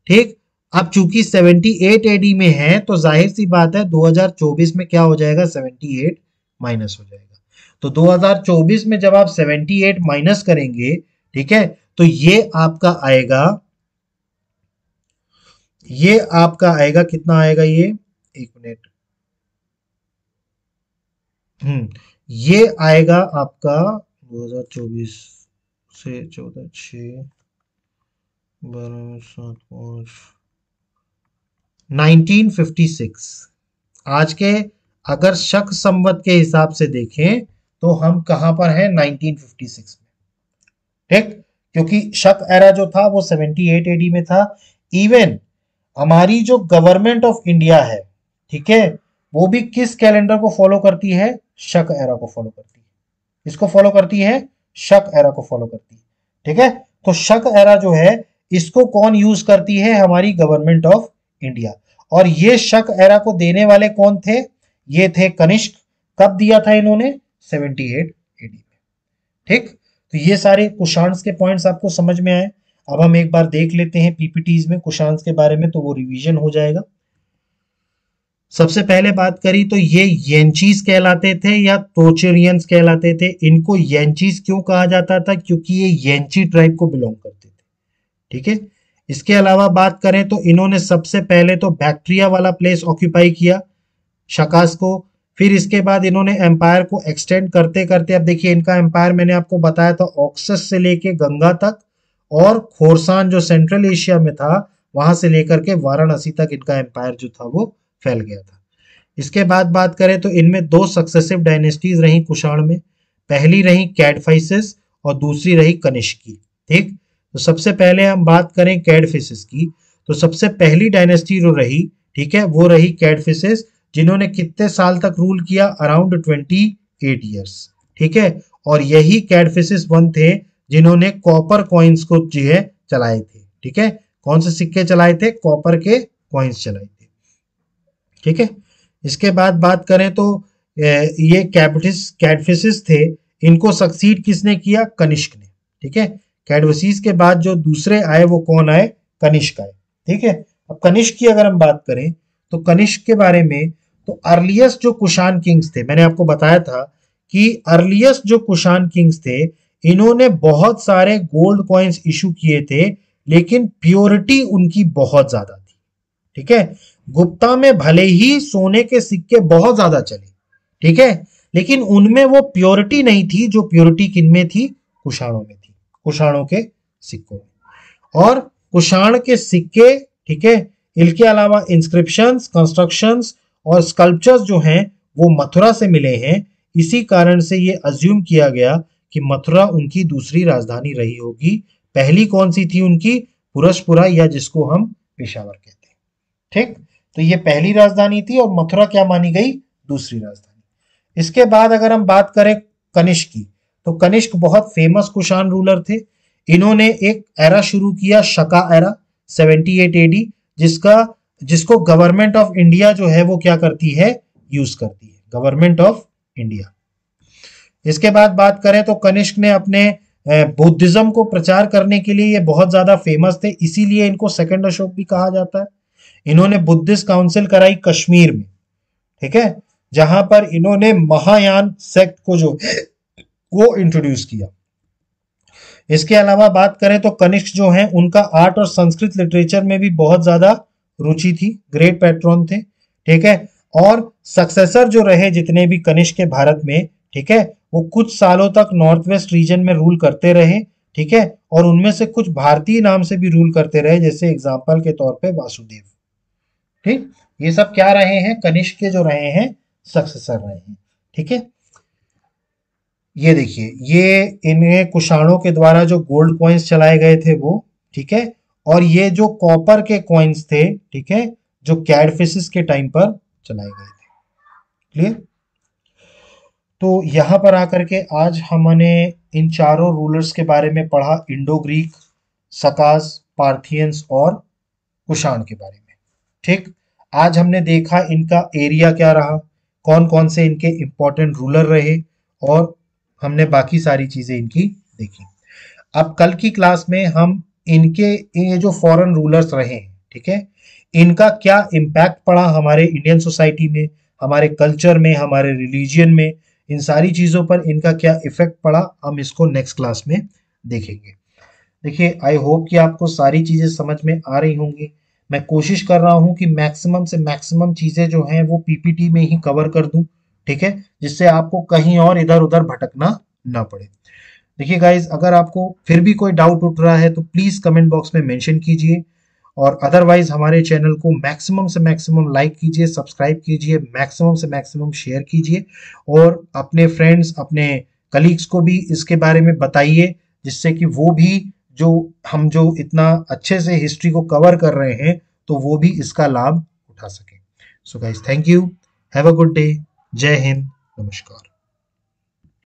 ठीक। अब चूंकि 78 एडी में है तो जाहिर सी बात है 2024 में क्या हो जाएगा, 78 माइनस हो जाएगा। तो 2024 में जब आप 78 माइनस करेंगे, ठीक है, तो ये आपका आएगा कितना आएगा ये, एक मिनट, ये आएगा आपका 2024 से 14 6 12 7 5 1956। आज के अगर शक संवत के हिसाब से देखें तो हम कहां पर हैं, 1956 में, ठीक, क्योंकि शक एरा जो था वो 78 एडी में था। इवन हमारी जो गवर्नमेंट ऑफ इंडिया है, ठीक है, वो भी किस कैलेंडर को फॉलो करती है, शक एरा को फॉलो करती है। इसको फॉलो करती है, शक एरा को फॉलो करती है, ठीक है। तो शक एरा जो है इसको कौन यूज करती है, हमारी गवर्नमेंट ऑफ इंडिया। और ये शक एरा को देने वाले कौन थे, ये थे कनिष्क। कब दिया था इन्होंने, 78 एडी में, ठीक। तो ये सारे कुषाण के पॉइंट्स आपको समझ में आए। अब हम एक बार देख लेते हैं पीपीटीज में कुषाण के बारे में, तो वो रिवीजन हो जाएगा। सबसे पहले बात करी तो ये येंचीज कहलाते थे या तोचेरियंस कहलाते थे। इनको येंचीज क्यों कहा जाता था, क्योंकि ये येंची ट्राइब को बिलोंग करते थे, ठीक है। इसके अलावा बात करें तो इन्होंने सबसे पहले तो बैक्ट्रिया वाला प्लेस ऑक्यूपाई किया, शकास को। फिर इसके बाद इन्होंने एम्पायर को एक्सटेंड करते करते, अब देखिए इनका एम्पायर मैंने आपको बताया था ऑक्सस से लेके गंगा तक, और खोरसान जो सेंट्रल एशिया में था वहां से लेकर के वाराणसी तक इनका एम्पायर जो था वो फैल गया था। इसके बाद बात करें तो इनमें दो सक्सेसिव डायनेस्टीज रही कुषाण में। पहली रही कैडफाइसिस और दूसरी रही कनिष्की, ठीक। तो सबसे पहले हम बात करें कैडफिसिस की, तो सबसे पहली डायनेस्टी जो रही, ठीक है, वो रही कैडफिसिस, जिन्होंने कितने साल तक रूल किया, अराउंड 28 ईयर्स, ठीक है। और यही कैडफिसिस वन थे जिन्होंने कॉपर कॉइन्स को जो है चलाए थे, ठीक है। कौन से सिक्के चलाए थे, कॉपर के कॉइन्स चलाए थे, ठीक है। इसके बाद बात करें तो ये कैडफिसिस थे, इनको सक्सीड किसने किया, कनिष्क ने, ठीक है। कैडफिसिस के बाद जो दूसरे आए वो कौन आए, कनिष्क आए, ठीक है। अब कनिष्क की अगर हम बात करें तो कनिष्क के बारे में, तो अर्लीस्ट जो कुषाण किंग्स थे, मैंने आपको बताया था कि अर्लीस्ट जो कुषाण किंग्स थे इन्होंने बहुत सारे गोल्ड कॉइन्स इशू किए थे, लेकिन प्योरिटी उनकी बहुत ज्यादा थी, ठीक है। गुप्ता में भले ही सोने के सिक्के बहुत ज्यादा चले, ठीक है, लेकिन उनमें वो प्योरिटी नहीं थी जो प्योरिटी किनमें थी, कुषाणों में थी, कुषाणों के सिक्कों में। और कुषाण के सिक्के, ठीक है, इनके अलावा इंस्क्रिप्शंस, कंस्ट्रक्शंस और स्कल्पचर्स जो हैं वो मथुरा से मिले हैं। इसी कारण से ये अज्यूम किया गया कि मथुरा उनकी दूसरी राजधानी रही होगी। पहली कौन सी थी उनकी, पुरस्पुरा, या जिसको हम पेशावर कहते हैं, ठीक। तो ये पहली राजधानी थी और मथुरा क्या मानी गई, दूसरी राजधानी। इसके बाद अगर हम बात करें कनिष्क की, तो कनिष्क बहुत फेमस कुषाण रूलर थे। इन्होंने एक एरा शुरू किया, शका एरा, 78 एडी, जिसको गवर्नमेंट ऑफ इंडिया जो है वो क्या करती है, यूज करती है, गवर्नमेंट ऑफ इंडिया। इसके बाद बात करें तो कनिष्क ने अपने बुद्धिज्म को प्रचार करने के लिए ये बहुत ज्यादा फेमस थे, इसीलिए इनको सेकंड अशोक भी कहा जाता है। इन्होंने बुद्धिस्ट काउंसिल कराई कश्मीर में, ठीक है, जहां पर इन्होंने महायान सेक्ट को जो वो इंट्रोड्यूस किया। इसके अलावा बात करें तो कनिष्क जो है उनका आर्ट और संस्कृत लिटरेचर में भी बहुत ज्यादा रुचि थी, ग्रेट पैट्रॉन थे, ठीक है। और सक्सेसर जो रहे जितने भी कनिष्क के भारत में, ठीक है, वो कुछ सालों तक नॉर्थ वेस्ट रीजन में रूल करते रहे, ठीक है। और उनमें से कुछ भारतीय नाम से भी रूल करते रहे, जैसे एग्जाम्पल के तौर पे वासुदेव, ठीक। ये सब क्या रहे हैं, कनिष्क के जो रहे हैं सक्सेसर रहे हैं, ठीक है। ये देखिए, ये इन्हें कुषाणों के द्वारा जो गोल्ड कॉइन्स चलाए गए थे वो, ठीक है। और ये जो कॉपर के कॉइन्स थे, ठीक है, जो कैडफिसिस के टाइम पर चलाए गए थे, क्लियर। तो यहां पर आकर के आज हमने इन चारों रूलर्स के बारे में पढ़ा, इंडो ग्रीक, सकास, पार्थियंस और कुषाण के बारे में, ठीक। आज हमने देखा इनका एरिया क्या रहा, कौन कौन से इनके इंपॉर्टेंट रूलर रहे, और हमने बाकी सारी चीजें इनकी देखी। अब कल की क्लास में हम इनके ये जो फॉरेन रूलर्स रहे हैं, ठीक है, इनका क्या इम्पैक्ट पड़ा हमारे इंडियन सोसाइटी में, हमारे कल्चर में, हमारे रिलीजियन में, इन सारी चीज़ों पर इनका क्या इफेक्ट पड़ा, हम इसको नेक्स्ट क्लास में देखेंगे। देखिए, आई होप कि आपको सारी चीज़ें समझ में आ रही होंगी। मैं कोशिश कर रहा हूँ कि मैक्सिमम से मैक्सिमम चीज़ें जो हैं वो पीपीटी में ही कवर कर दूँ, ठीक है, जिससे आपको कहीं और इधर उधर भटकना ना पड़े। देखिए गाइज, अगर आपको फिर भी कोई डाउट उठ रहा है तो प्लीज़ कमेंट बॉक्स में मेंशन कीजिए, और अदरवाइज हमारे चैनल को मैक्सिमम से मैक्सिमम लाइक कीजिए, सब्सक्राइब कीजिए, मैक्सिमम से मैक्सिमम शेयर कीजिए, और अपने फ्रेंड्स, अपने कलीग्स को भी इसके बारे में बताइए, जिससे कि वो भी जो हम जो इतना अच्छे से हिस्ट्री को कवर कर रहे हैं तो वो भी इसका लाभ उठा सकें। So guys, thank you, have a good day, जय हिंद, नमस्कार।